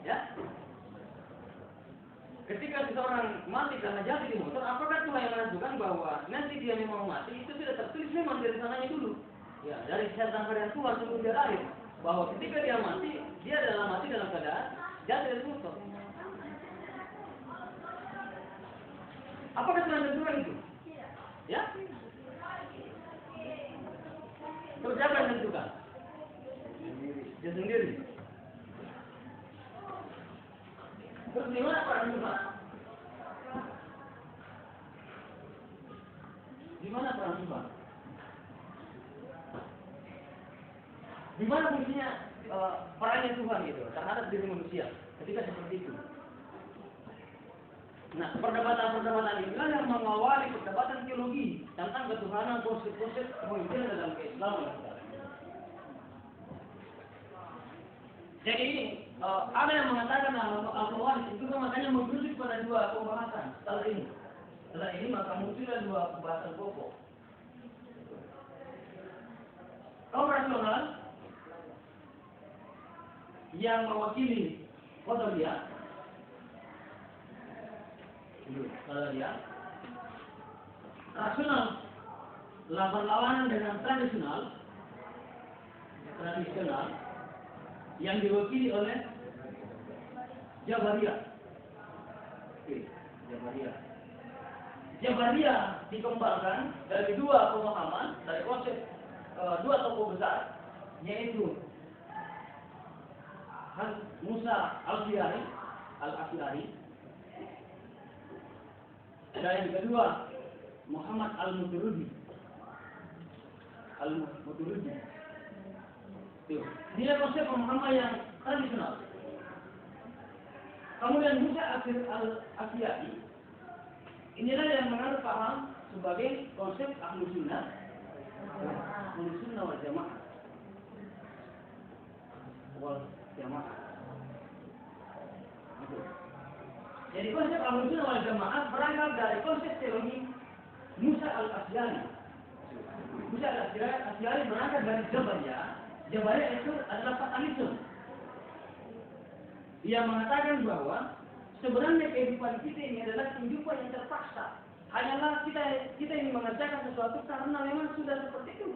Ya? Ketika seseorang mati karena jatuh di motor, apakah Tuhan yang menentukan bahwa nanti dia memang mati? Itu sudah tertulis memang dari sananya dulu. Ya, dari syariat Tuhan sebelum dia lahir. Bahwa ketika dia mati, dia adalah mati dalam keadaan jatuh dari motor. Apakah Tuhan tentukan itu? Ya? Terus siapa yang menentukan? Dia sendiri. Terus di mana peran Tuhan? Di mana peran Tuhan? Di mana fungsinya perannya Tuhan itu terhadap diri manusia ketika seperti itu? Nah, perdebatan-perdebatan inilah yang mengawali perdebatan teologi tentang ketuhanan konsep-konsep pemikiran dalam keislaman. Jadi ada yang mengatakan al-Khawarij itu makanya merujuk pada dua pembahasan setelah ini. Setelah ini maka muncullah dua pembahasan pokok. Kaum rasional yang mewakili Qadariyah, rasional berlawanan dengan tradisional yang diwakili oleh Jabariyah. Jabariyah dikembangkan dari dua pemahaman, dari konsep dua tokoh besar, yaitu Musa al-Asy'ari. Dan yang kedua Muhammad al-Maturidi. Dia konsep pemahaman yang tradisional. Kemudian Musa al-Asy'ari inilah yang menganut paham sebagai konsep Ahlus Sunnah wal Jamaah. Jadi konsep Ahlus Sunnah wal Jamaah berangkat dari konsep teologi Musa al-Asy'ari. Musa al-Asy'ari berangkat dari Jabariyah. Jabariyah itu adalah fatalisme. Ia mengatakan bahwa sebenarnya kehidupan kita ini adalah kehidupan yang terpaksa. Hanyalah kita ini mengerjakan sesuatu karena memang sudah seperti itu.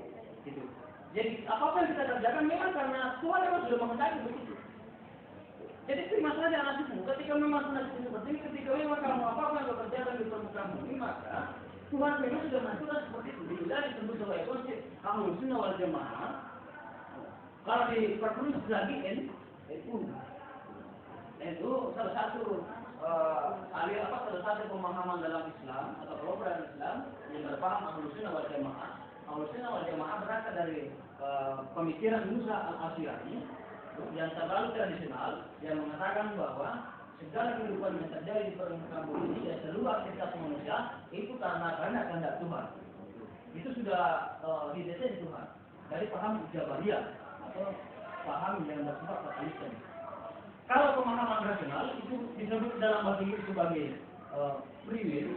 Gitu. Jadi apapun yang kita kerjakan memang karena Tuhan memang sudah menghendaki begitu. Jadi terima saja nasibmu. Ketika memang nasibmu seperti ini, ketika memang kamu apapun yang kau kerjakan di permukaan bumi, maka Tuhan memang sudah mengatur seperti itu. Jadi disebut sebagai konsep Ahlus Sunnah wal Jamaah. Kalau diperluas lagi itu salah satu salah satu pemahaman dalam Islam atau kelompok Islam yang berpaham Ahlus Sunnah wal Jamaah. Ahlus Sunnah wal Jamaah berasal dari pemikiran Musa al-Asy'ari yang terlalu tradisional yang mengatakan bahwa segala kehidupan yang terjadi di permukaan bumi ini dan seluruh aktivitas manusia itu karena kehendak Tuhan. Itu sudah didesain Tuhan dari paham Jabariyah atau paham yang bersifat fatalisme. Kalau pemahaman rasional itu disebut dalam bahasa Inggris sebagai free will,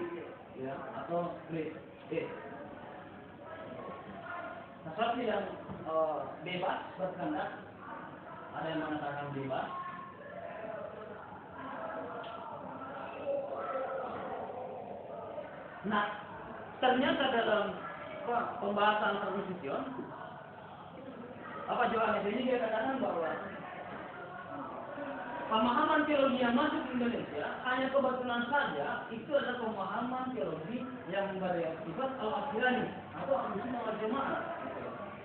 ya, atau free will. Sesuatu yang bebas berkehendak, ada yang mengatakan bebas. Nah, ternyata dalam pembahasan permusikion, Johannes ini dia katakan bahwa pemahaman teologi yang masuk ke Indonesia hanya kebetulan saja itu adalah pemahaman teologi yang bersifat al-Asy'ari atau Ahlus Sunnah wal Jamaah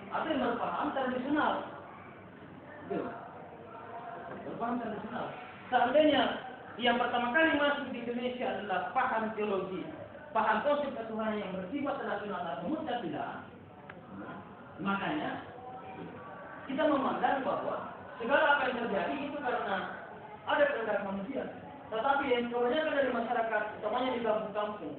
atau yang berpaham tradisional. Berpaham tradisional. Seandainya yang pertama kali masuk di Indonesia adalah paham teologi, paham konsep ketuhanan yang bersifat tradisional atau Mu'tazilah, makanya kita memandang bahwa segala apa yang terjadi itu karena ada kehendak manusia. Tetapi yang kebanyakan dari masyarakat, utamanya di kampung-kampung,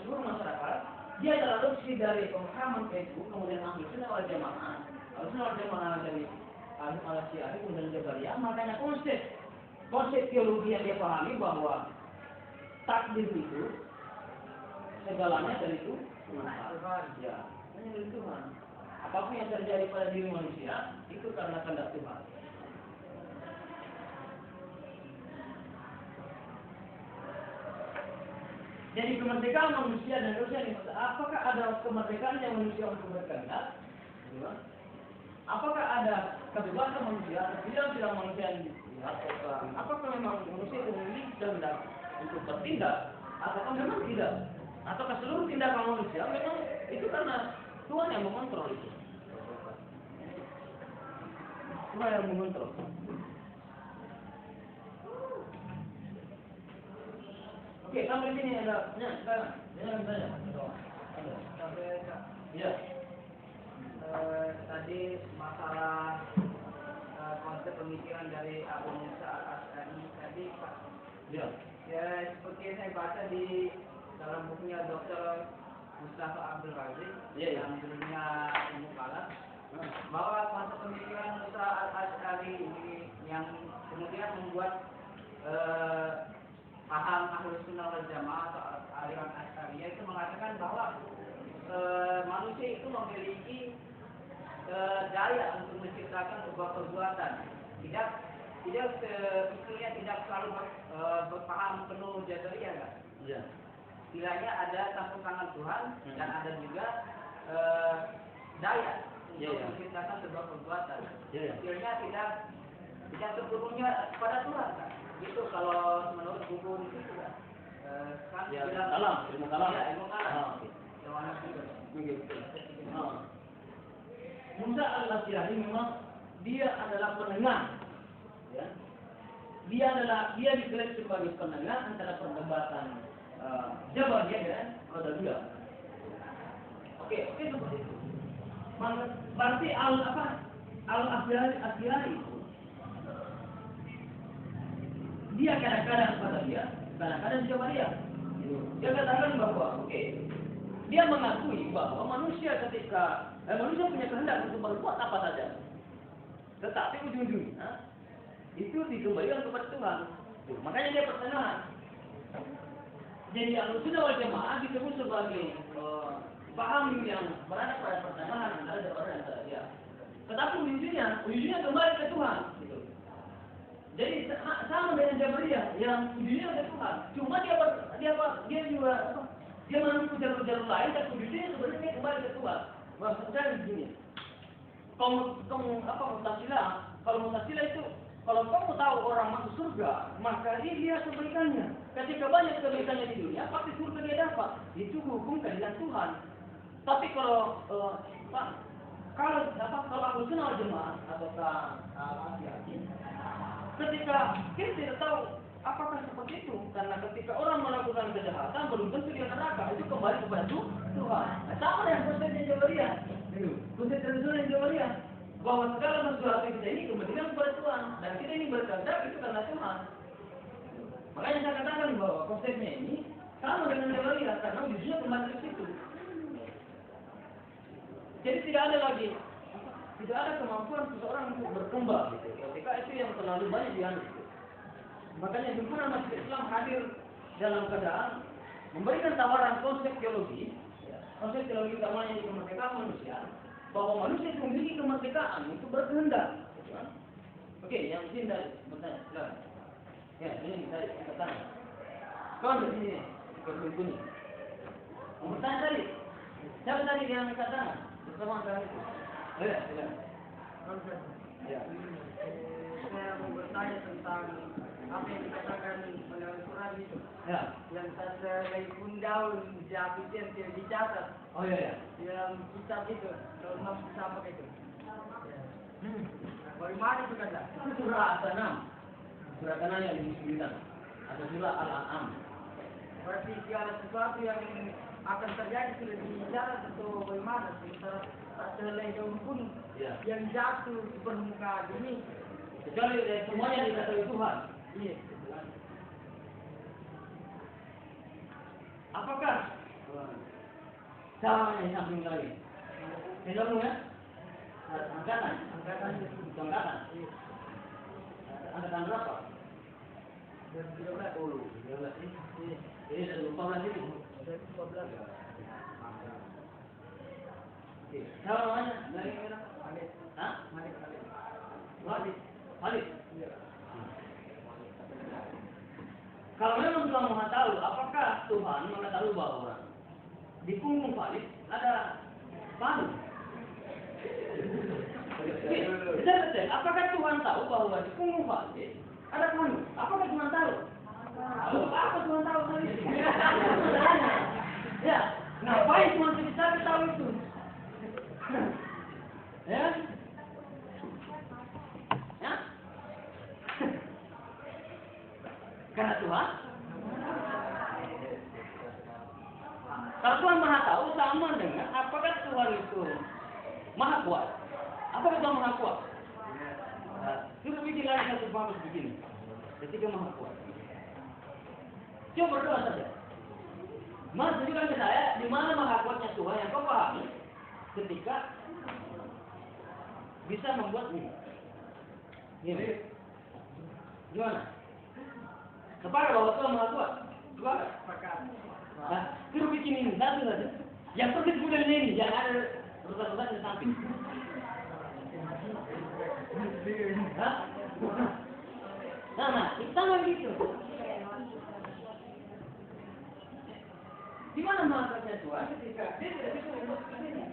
seluruh masyarakat, dia adalah adopsi dari pemahaman itu, kemudian Ahlus Sunnah wal Jamaah. Ahlus Sunnah wal Jamaah dari Al-Asy'ari kemudian Jabariyah. Makanya konsep teologi yang dia pahami bahwa takdir itu segalanya dari itu Tuhan. Ya, hanya dari Tuhan. Apapun yang terjadi pada diri manusia itu karena kehendak Tuhan. Jadi kemerdekaan manusia dan manusia ini, apakah ada kemerdekaan yang manusia untuk berkehendak? Apakah ada kebebasan manusia? Tidak manusia ini. Apakah memang manusia itu memiliki kehendak untuk bertindak? Ataukah memang tidak? Ataukah seluruh tindakan manusia memang itu karena Tuhan yang mengontrol itu? Tuhan yang mengontrol. Oke, sampai sini ada sekarang. Ya. Tadi masalah konsep pemikiran dari Abu Musa al-Asy'ari tadi Pak. Ya. Ya, seperti yang saya baca di dalam bukunya Dr. Mustafa Abdul Razik yang judulnya Ilmu Kalam, bahwa konsep pemikiran Musa al-Asy'ari ini yang kemudian membuat paham Ahlus Sunnah wal Jamaah atau aliran Asy'ariyah itu mengatakan bahwa manusia itu memiliki daya untuk menciptakan sebuah perbuatan. Tidak istilahnya tidak selalu berpaham penuh Jabariyah, kan? Iya. Istilahnya ada campur tangan Tuhan dan ada juga daya untuk menciptakan sebuah perbuatan. Istilahnya tidak sepenuhnya kepada Tuhan, kan? Itu kalau menurut buku itu sudah kan ilmu kalam. Ya, ilmu kalam. Musa al-Asy'ari memang dia adalah penengah ya, dia diklaim sebagai penengah antara perdebatan Jabariyah dan Qadariyah. Oke, seperti itu. Berarti al-Asy'ari itu dia kadang-kadang Qadariyah, kadang-kadang Jabariyah. Dia katakan bahwa dia mengakui bahwa manusia manusia punya kehendak untuk berbuat apa saja. Tetapi ujung-ujungnya itu dikembalikan kepada Tuhan. Makanya dia pertengahan. Jadi Ahlussunnah wal Jamaah disebut sebagai paham yang berada pada pertengahan antara Jabariyah dan Qadariyah. Tetapi ujungnya kembali ke Tuhan. Gitu. Jadi sama dengan Jabariyah yang ujungnya ke Tuhan. Cuma dia juga menempuh jalur-jalur lain dan ujungnya sebenarnya kembali ke Tuhan. Maksudnya begini. Kalau Mu'tazilah itu, kalau kamu tahu orang masuk surga, maka dia lihat kebaikannya. Ketika banyak kebaikannya di dunia, pasti surga dia dapat. Itu hukum kehendak Tuhan. Tapi kalau Ahlussunnah wal Jamaah atau Al-Asy'ari, ketika kita tidak tahu apakah seperti itu, karena ketika orang melakukan kejahatan belum tentu dia neraka, itu kembali kepada Tuhan. Nah, sama dengan konsepnya Jabariyah. Konsep tradisional Jabariyah, bahwa segala sesuatu kita ini kembalikan kepada Tuhan, dan kita ini berkehendak itu karena Tuhan. Makanya saya katakan bahwa konsepnya ini sama dengan Jabariyah, karena ujungnya kembali ke situ. Jadi tidak ada kemampuan seseorang untuk berkembang gitu. Ketika itu yang terlalu banyak dianut. Makanya himpunan Masjid Islam hadir dalam keadaan memberikan tawaran konsep teologi utamanya di kemerdekaan manusia, bahwa manusia itu memiliki kemerdekaan untuk berkehendak. Oke, yang sini tadi bertanya, silakan. Ya, ini tadi bertanya. Kawan di sini, berkumpul. Bertanya tadi. Siapa tadi yang angkat tangan? Bersama dengan itu. Ya, silakan. Ya. Saya mau bertanya tentang apa yang dikatakan oleh Al-Quran itu. Ya. Yang terlai pun daun japitan tidak dicatat. Oh iya. Yang kitab itu, kalau masuk sama itu. Bagaimana itu kata? Itu surah Al-An'am. Surah Al-An'am yang disebutkan. Atau surah Al-An'am. Berarti segala sesuatu yang akan terjadi sudah dicatat atau bagaimana? Terlai daun pun yang jatuh di permukaan bumi. Kecuali semuanya diketahui Tuhan. Iya. Apakah sama yang samping lagi? Ini ya? Angkatan. Angkatan berapa? 13. Jadi sudah 14 itu. 14. Oke. Siapa namanya? Lagi mana? Malik. Hah? Malik. Iya. Kalau memang Tuhan Maha tahu, apakah Tuhan mengetahui bahwa di punggung Khalid ada palu? Betul. Apakah Tuhan tahu bahwa di punggung Khalid ada palu? Apakah Tuhan tahu? Apa Tuhan tahu tadi? Ya, ngapain Tuhan bisa tahu itu? Ya? Karena Tuhan, kalau Tuhan Maha tahu sama dengan apakah Tuhan itu Maha kuat? Apakah Tuhan Maha kuat? Sudah bikin lagi satu bagus begini. Ketika Maha kuat. Coba berdoa saja. Mas tunjukkan ke saya di mana Maha kuatnya Tuhan yang kau pahami ketika bisa membuat ini. Ini. Gimana? Kepada bahwa Tuhan Maha kuat. Kepada. Nah, suruh bikin ini satu saja. Yang persis bulan ini, jangan ada rusak-rusak di samping. Nah, sama gitu. Di mana Maha kuatnya Tuhan ketika dia tidak bisa membuat ini?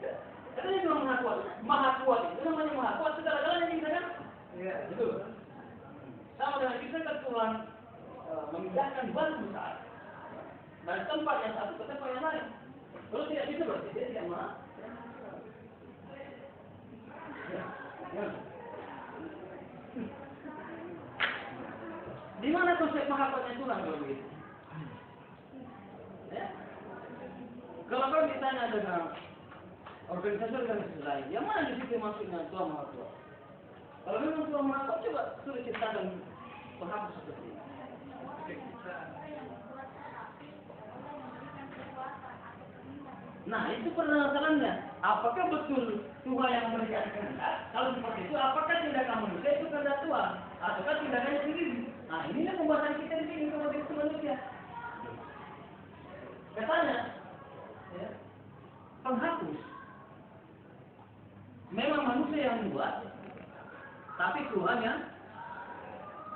Katanya Tuhan Maha kuat. Maha kuat itu namanya Maha kuat segala-galanya bisa kan? Iya, betul. Sama dengan kita kan Tuhan memindahkan batu besar dari tempat yang satu ke tempat yang lain. Kalau tidak bisa berarti dia tidak Maha. Di mana konsep mahabbahnya Tuhan kalau begitu? Ya? Kalau kau ditanya dengan organisasi lain, yang mana di situ maksudnya Tuhan Maha Kuasa? Kalau memang Tuhan Maha Kuasa, coba suruh ciptakan penghampus seperti ini. Nah, itu permasalahannya. Apakah betul Tuhan yang memberikan kehendak? Kalau seperti itu, apakah tindakan manusia itu kehendak Tuhan? Ataukah tindakannya sendiri? Nah, inilah pembahasan kita di sini kalau itu manusia. Katanya, ya, penghapus. Memang manusia yang membuat, tapi Tuhan yang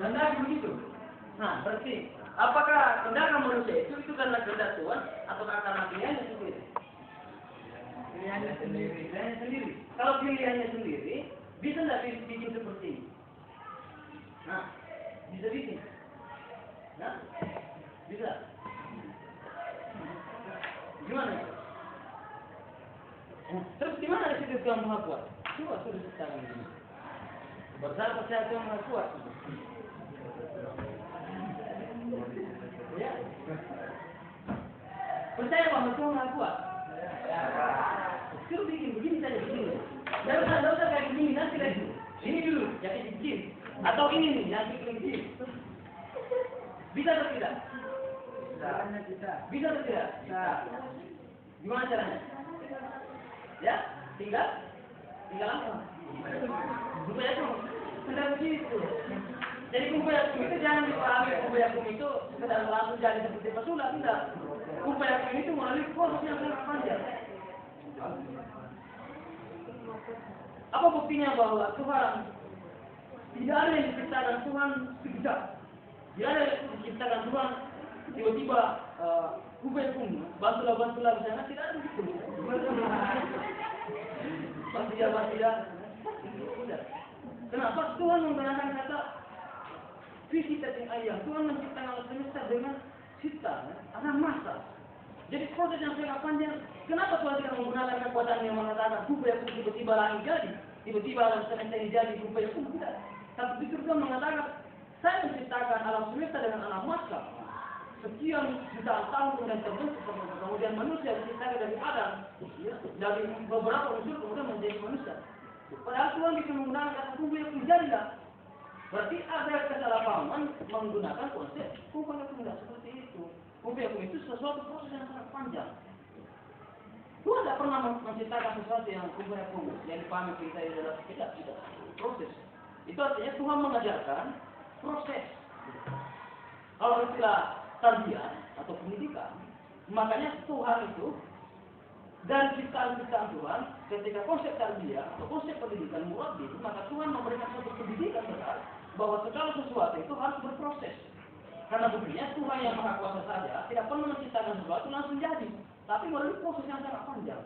kehendaki begitu. Nah, berarti apakah tindakan manusia itu karena kehendak Tuhan ataukah karena pilihannya sendiri? Pilihannya sendiri. Kalau pilihannya sendiri, bisa tidak bikin seperti ini? Nah, bisa bikin. Nah, bisa. Gimana? Terus di mana di situ Tuhan Maha Kuasa? Coba suruh ciptakan ini. Bersama percaya Tuhan Maha Kuasa. Ya. Percaya bahwa Tuhan Maha Kuasa. Suruh bikin begini saja begini. Tidak usah kayak begini nanti lagi. Ini dulu, jadi kecil. Atau ini nih, yang kecil. Bisa atau tidak? Bisa atau tidak? Gimana caranya? Ya, tinggal langsung. Kumpul sudah begitu. Jadi kumpul itu jangan dipahami kumpul itu sekedar langsung jadi seperti pesulap, tidak. Kumpul itu melalui proses yang sangat panjang. Apa buktinya bahwa Tuhan tidak ada yang diciptakan Tuhan sekejap? Tidak ada yang diciptakan Tuhan tiba-tiba kumpul bantulah misalnya, tidak ada begitu. Bantulah. Kenapa Tuhan menggunakan kata fisikating ayam? Tuhan menciptakan alam semesta dengan cipta, ada masa. Jadi proses yang sangat panjang. Kenapa Tuhan tidak menggunakan kekuatan yang mengatakan kumpul tiba-tiba langit jadi, tiba-tiba alam semesta ini jadi kumpul tidak? Tapi justru Tuhan mengatakan saya menciptakan alam semesta dengan alam masa. Sekian jutaan tahun kemudian terbentuk, kemudian manusia diciptakan dari Adam, dari beberapa unsur kemudian menjadi manusia. Padahal Tuhan bisa menggunakan kata kumpul yang jadilah. Berarti ada kesalahpahaman menggunakan konsep kumpul yang tidak seperti itu. Kumpul itu sesuatu proses yang sangat panjang. Tuhan tidak pernah menciptakan sesuatu yang kumpul yang dipahami kita adalah tidak proses. Itu artinya Tuhan mengajarkan proses. Kalau istilah tarbiyah atau pendidikan, makanya Tuhan itu dari ciptaan Tuhan, ketika konsep tarbiyah atau konsep pendidikan murabbi, maka Tuhan memberikan suatu pendidikan besar bahwa segala sesuatu itu harus berproses. Karena buktinya Tuhan yang Maha Kuasa saja tidak pernah menciptakan sesuatu langsung jadi, tapi melalui proses yang sangat panjang.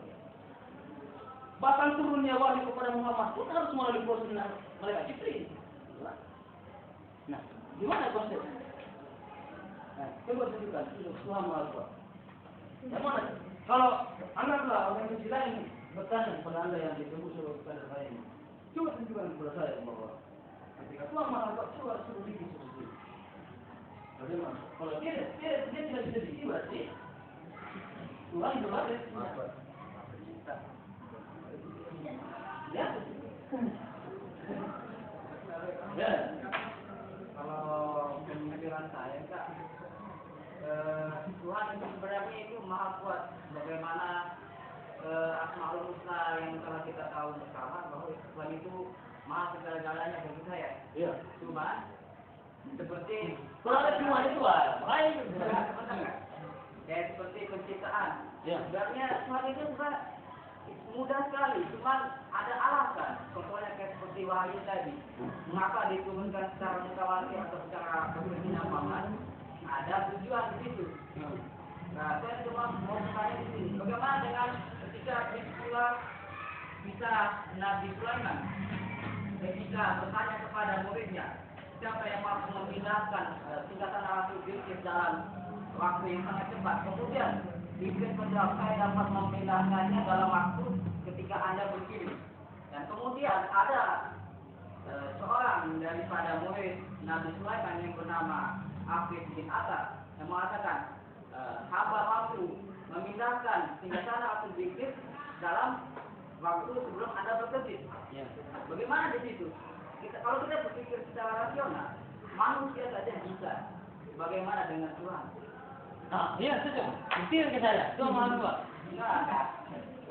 Bahkan turunnya wahyu kepada Muhammad pun harus melalui proses malaikat Jibril. Nah, gimana konsepnya? Nah, coba tunjukkan Tuhan Maha Kuasa. Yang mana? Kalau anggaplah organisasi lain bertanya kepada anda yang ditunggu kepada saya ini, coba tunjukkan kepada saya bahwa ketika Tuhan Maha Kuasa coba suruh bikin seperti itu. Bagaimana? Kalau dia tidak bisa bikin berarti Tuhan belum ada. Ya. Ya. Kalau pemikiran saya Kak, Tuhan itu sebenarnya itu maha kuat. Bagaimana Asmaul Husna yang telah kita tahu bersama bahwa Tuhan itu maha segala-galanya bagi saya. Iya. Cuma seperti kalau ada cuma itu baik. Kayak seperti penciptaan. Ya. Sebenarnya Tuhan itu bukan mudah sekali, cuma ada alasan. Contohnya kayak seperti wahyu tadi. Mengapa diturunkan secara mutawatir atau secara berkesinambungan? Ada tujuan di situ. Nah, saya cuma mau bertanya di sini. Bagaimana dengan ketika bisa Nabi Sulaiman ketika bertanya kepada muridnya, siapa yang mampu memindahkan tingkatan alam Bilqis dalam waktu yang sangat cepat? Kemudian Bilqis menjawab, saya dapat memindahkannya dalam waktu ketika Anda berkirim. Dan kemudian ada seorang daripada murid Nabi Sulaiman yang bernama Hafiz bin Atar yang mengatakan hamba mampu memindahkan singgasana atau bibit dalam waktu sebelum Anda berkedip. Ya. Bagaimana di situ? Kalau kita berpikir secara rasional, manusia saja bisa. Bagaimana dengan Tuhan? Ah, iya, setuju. Buktikan ke saya. Tuhan Maha Kuasa. Enggak.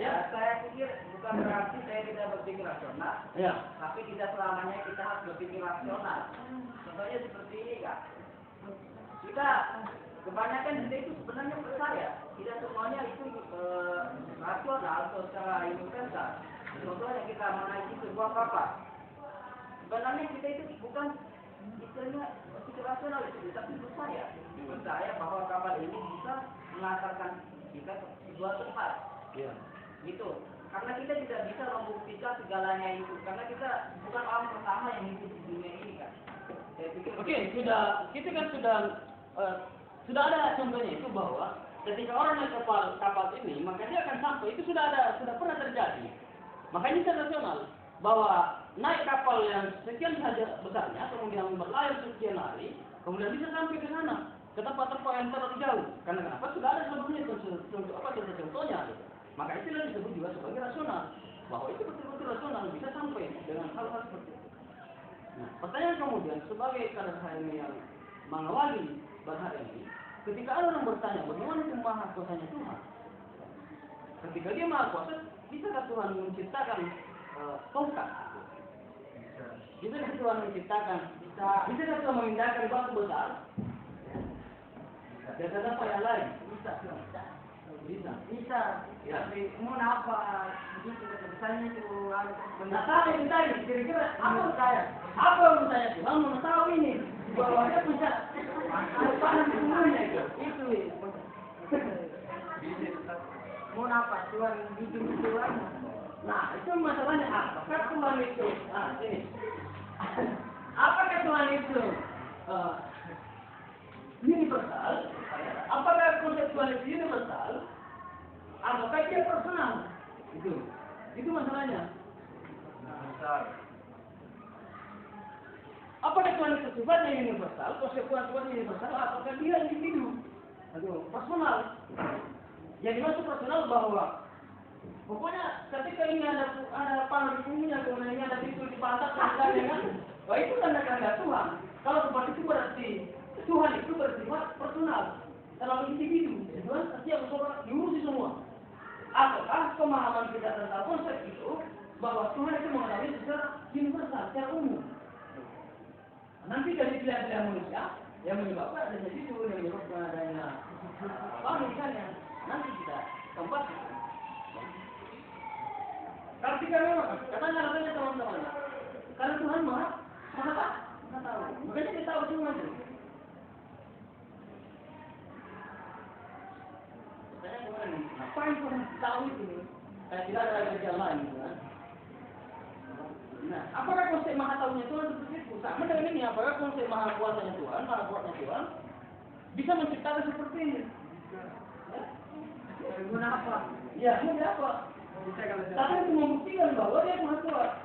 Ya, saya pikir bukan berarti saya tidak berpikir rasional, Ya. tapi tidak selamanya kita harus berpikir rasional. Contohnya seperti ini, Kak. Kita kebanyakan kita itu sebenarnya percaya, tidak semuanya itu rasional atau secara universal. Contohnya kita menaiki sebuah kapal. Sebenarnya kita itu bukan istilahnya berpikir rasional itu, tapi percaya bahwa kapal ini bisa mengantarkan kita ke sebuah tempat. Ya. Gitu. Karena kita tidak bisa membuktikan segalanya itu. Karena kita bukan orang pertama yang hidup di dunia ini, kan. Saya pikir. Oke, kita kan sudah ada contohnya itu bahwa ketika orang naik kapal ini, maka dia akan sampai. Itu sudah pernah terjadi. Makanya itu rasional bahwa naik kapal yang sekian saja besarnya, kemudian berlayar sekian hari, kemudian bisa sampai ke sana, ke tempat-tempat yang terlalu jauh. Karena kenapa? Sudah ada sebelumnya contohnya. Gitu. Maka itulah disebut juga sebagai rasional, bahwa itu betul-betul rasional bisa sampai dengan hal-hal seperti itu. Nah, pertanyaan kemudian sebagai kadar saya yang mengawali bahasa ini, ketika ada orang bertanya bagaimana itu maha kuasanya Tuhan, ketika dia maha kuasa, bisakah Tuhan menciptakan tongkat? Bisakah Tuhan menciptakan? Bisakah Tuhan memindahkan batu besar? Dan apa yang lain? Bisa. Ya. Tapi mau apa? Begitu misalnya itu Nah, tahu yang tadi, kira-kira apa saya? Apa yang saya Tuhan mau tahu ini? Bahwa dia bisa panas semuanya itu. mau apa? Tuhan bikin Tuhan. Nah, itu masalahnya apakah Tuhan itu? Nah, ini. Apakah Tuhan itu universal? Apakah konsep Tuhan itu universal? Apakah dia personal? Itu masalahnya. Apakah Tuhan itu sifatnya universal? Konsep Tuhan universal? Apakah dia individu? Personal. Yang dimaksud personal bahwa pokoknya ketika ini ada panah di punggungnya, kemudian ini ada pintu di pantat dan lain-lain, wah itu tanda-tanda Tuhan. Kalau seperti itu berarti Tuhan itu bersifat personal dalam individu. Tuhan setiap seorang diurusi semua. Ataukah pemahaman kita tentang konsep itu bahwa Tuhan itu mengetahui secara universal, secara umum. Nanti dari pilihan-pilihan manusia yang menyebabkan adanya itu, yang menyebabkan adanya misalnya nanti kita keempat. Karena memang katanya teman-teman, karena Tuhan maha tahu. Makanya kita tahu semua itu. Ngapain Tuhan tahu itu? Kayak tidak ada kerja lain, kan? Nah, apakah konsep maha tahunya Tuhan seperti itu? Sama dengan ini, apakah konsep maha kuasanya Tuhan, maha kuasanya Tuhan bisa menciptakan seperti ini? Guna apa? Ya, guna apa? Tapi itu membuktikan bahwa dia maha kuasa.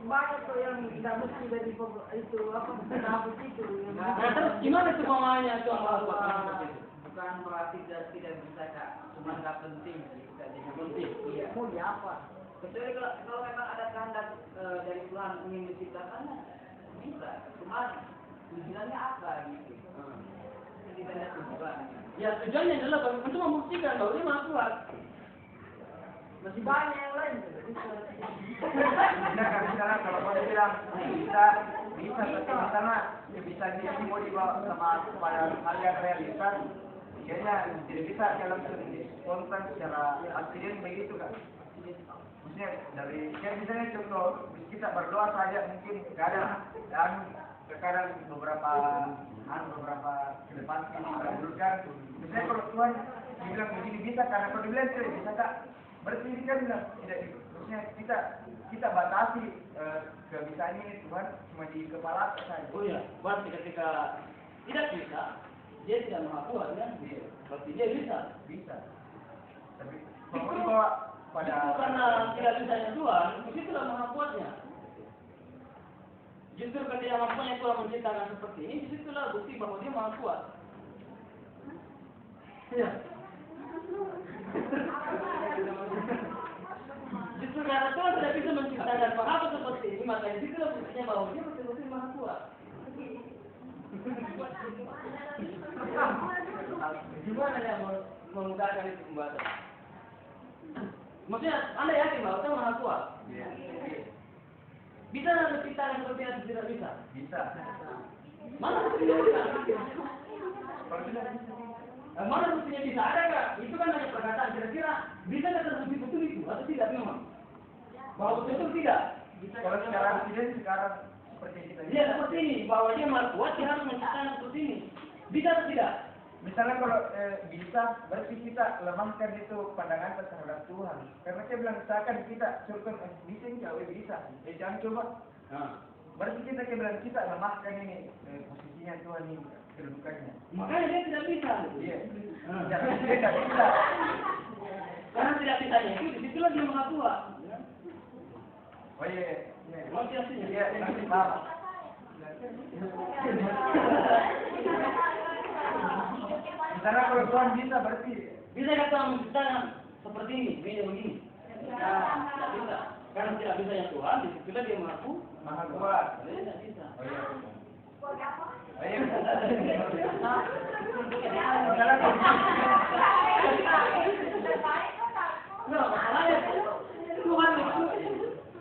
Banyak tuh yang tidak mesti dari itu apa penabut itu. Nah, terus gimana itu pemahamannya Tuhan maha kuasa? Bukan berarti tidak bisa, Kak. Cuma nggak penting, tidak jadi Penting. Iya. Mau di apa? Kecuali kalau memang ada kehendak dari Tuhan ingin menciptakannya, bisa. Cuma tujuannya apa gitu? Tidak ada tujuan. Ya tujuannya adalah untuk membuktikan bahwa dia maha kuasa. Masih banyak yang lain. Misalnya kalau mau bilang bisa tapi bisa jadi mau dibawa sama supaya kalian realitas, kayaknya tidak bisa kalau spontan secara aksiden begitu kan. Maksudnya dari misalnya contoh kita berdoa saja mungkin kadang dan terkadang beberapa ke depan ini kan. Misalnya kalau Tuhan dibilang begini bisa karena kalau dibilang tidak bisa tak berarti kan tidak maksudnya kita batasi kebisaan ini Tuhan cuma di kepala saja. Oh iya, berarti ketika tidak bisa, dia tidak maha kuasa kan? Berarti dia bisa. Tapi kalau dibawa pada itu karena tidak bisanya Tuhan, itu tidak maha kuatnya. Justru ketika mampunya Tuhan menciptakan seperti ini, disitulah bukti bahwa dia maha kuat. Ya. Justru karena Tuhan tidak bisa menciptakan apa seperti ini, maka disitulah buktinya bahwa dia betul-betul maha kuat. Gimana ya mengutarakan itu pembahasan? Maksudnya, Anda yakin bahwa Tuhan maha kuat? Iya. Bisa nggak menciptakan seperti itu? Tidak bisa. Bisa. Mana buktinya bisa? Kalau tidak bisa. Mana buktinya bisa? Ada nggak? Itu kan hanya perkataan. Kira-kira bisa nggak terbukti betul itu atau tidak memang? Bahwa betul tidak? Kalau sekarang tidak sekarang seperti kita. Iya seperti ini. Bahwa dia maha kuat, dia harus menciptakan seperti ini. Bisa atau tidak? Misalnya kalau bisa, berarti kita lemahkan itu pandangan terhadap Tuhan. Karena saya bilang, misalkan kita surga bisa enggak, bisa. Jangan coba. Berarti kita bilang kita lemahkan ini posisinya Tuhan ini, kedudukannya. Makanya dia tidak bisa. Iya. Jangan dia tidak bisa. Karena tidak bisanya itu, disitulah dia maha kuat. Oh iya. Nanti hasilnya. Iya, nanti paham. Misalnya kalau Tuhan bisa berarti Bisa nggak Tuhan menciptakan seperti ini, begini? Tidak bisa. Karena tidak bisa yang Tuhan, disitulah dia maha kuat. Dia tidak bisa. Oh iya. Oh iya. Misalnya kalau Nah, masalahnya Tuhan itu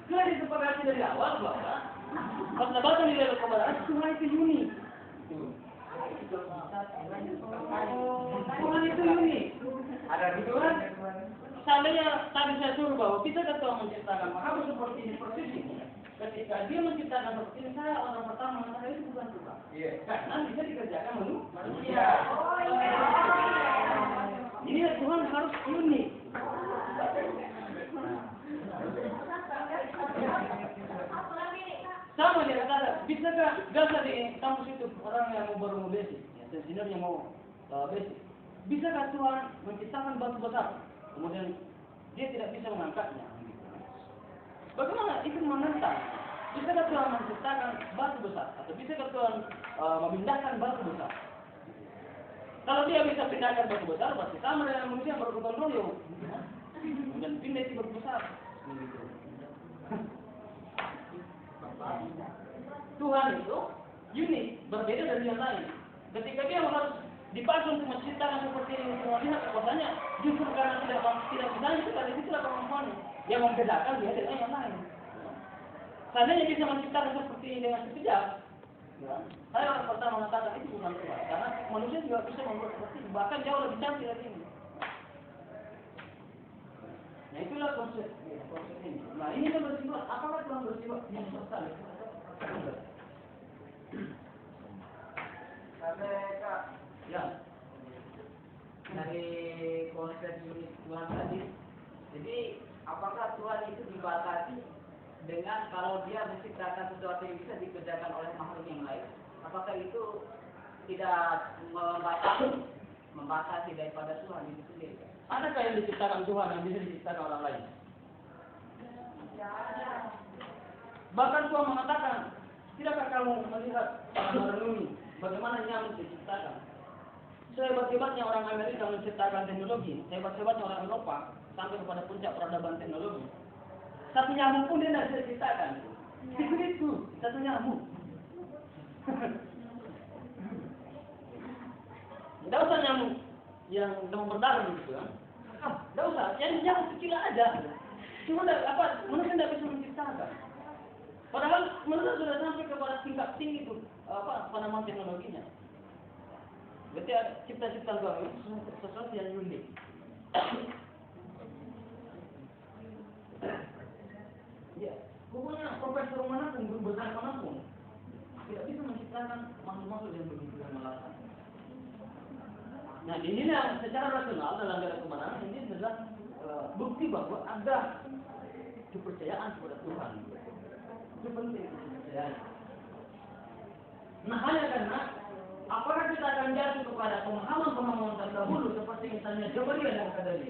sudah disepakati dari awal bahwa perdebatan di dalam kebenaran Tuhan itu unik. Tuhan itu unik. ada di Tuhan. Tuhan. Seandainya tadi saya suruh bahwa kita Tuhan menciptakan makhluk seperti ini persis ini. Ketika dia menciptakan seperti ini, saya orang pertama mengatakan itu bukan Tuhan. Iya. Karena bisa dikerjakan manusia. Iya. Ini Tuhan harus unik. Sama dia kata, bisakah biasa di kampus itu orang yang baru mau basic, engineer yang mau basic, bisakah Tuhan menciptakan batu besar, kemudian dia tidak bisa mengangkatnya? Bagaimana itu menentang? Bisakah Tuhan menciptakan batu besar, atau bisakah Tuhan memindahkan batu besar? Kalau dia bisa pindahkan batu besar, berarti sama dengan manusia yang bergotong royong, kemudian pindah itu batu besar. Tuhan itu unik, berbeda dari yang lain. Ketika dia harus dipaksa untuk menciptakan seperti ini, semua lihat bahwasanya justru karena tidak bisa itu dari situlah kemampuannya yang membedakan dia dengan yang lain. Seandainya bisa menciptakan seperti ini dengan sekejap, ya, saya orang pertama mengatakan itu bukan Tuhan, karena manusia juga bisa membuat seperti ini, bahkan jauh lebih canggih dari ini. Nah itulah konsep ini. Nah ini kan bersifat, apakah Tuhan bersifat universal? Sampai Kak, Ya. dari konsep unik Tuhan tadi, jadi apakah Tuhan itu dibatasi dengan kalau dia menciptakan sesuatu yang bisa dikerjakan oleh makhluk yang lain? Apakah itu tidak membatasi daripada Tuhan itu sendiri? Adakah yang diciptakan Tuhan yang bisa diciptakan orang lain? Bahkan Tuhan mengatakan, tidakkah kamu melihat merenungi bagaimana nyamuk diciptakan? Sehebat-hebatnya orang Amerika menciptakan teknologi, sehebat-hebatnya orang Eropa sampai kepada puncak peradaban teknologi. Satu nyamuk pun dia tidak bisa diciptakan. Itu satu nyamuk. Tidak usah nyamuk yang demam berdarah gitu kan? Tidak usah, yang nyamuk kecil aja. Cuma manusia tidak bisa menciptakan. Padahal manusia sudah sampai kepada tingkat tinggi itu pengembangan teknologinya. Berarti cipta-cipta Tuhan itu sesuatu yang unik. Ya, pokoknya profesor manapun, guru besar manapun tidak bisa menciptakan makhluk-makhluk yang begitu melata. Nah, inilah secara rasional dalam dalam kebenaran ini adalah bukti bahwa ada kepercayaan kepada Tuhan. Itu penting kepercayaan. Nah, hanya karena apakah kita akan jatuh kepada pemahaman-pemahaman terdahulu seperti misalnya Jabariyah dan Qadariyah?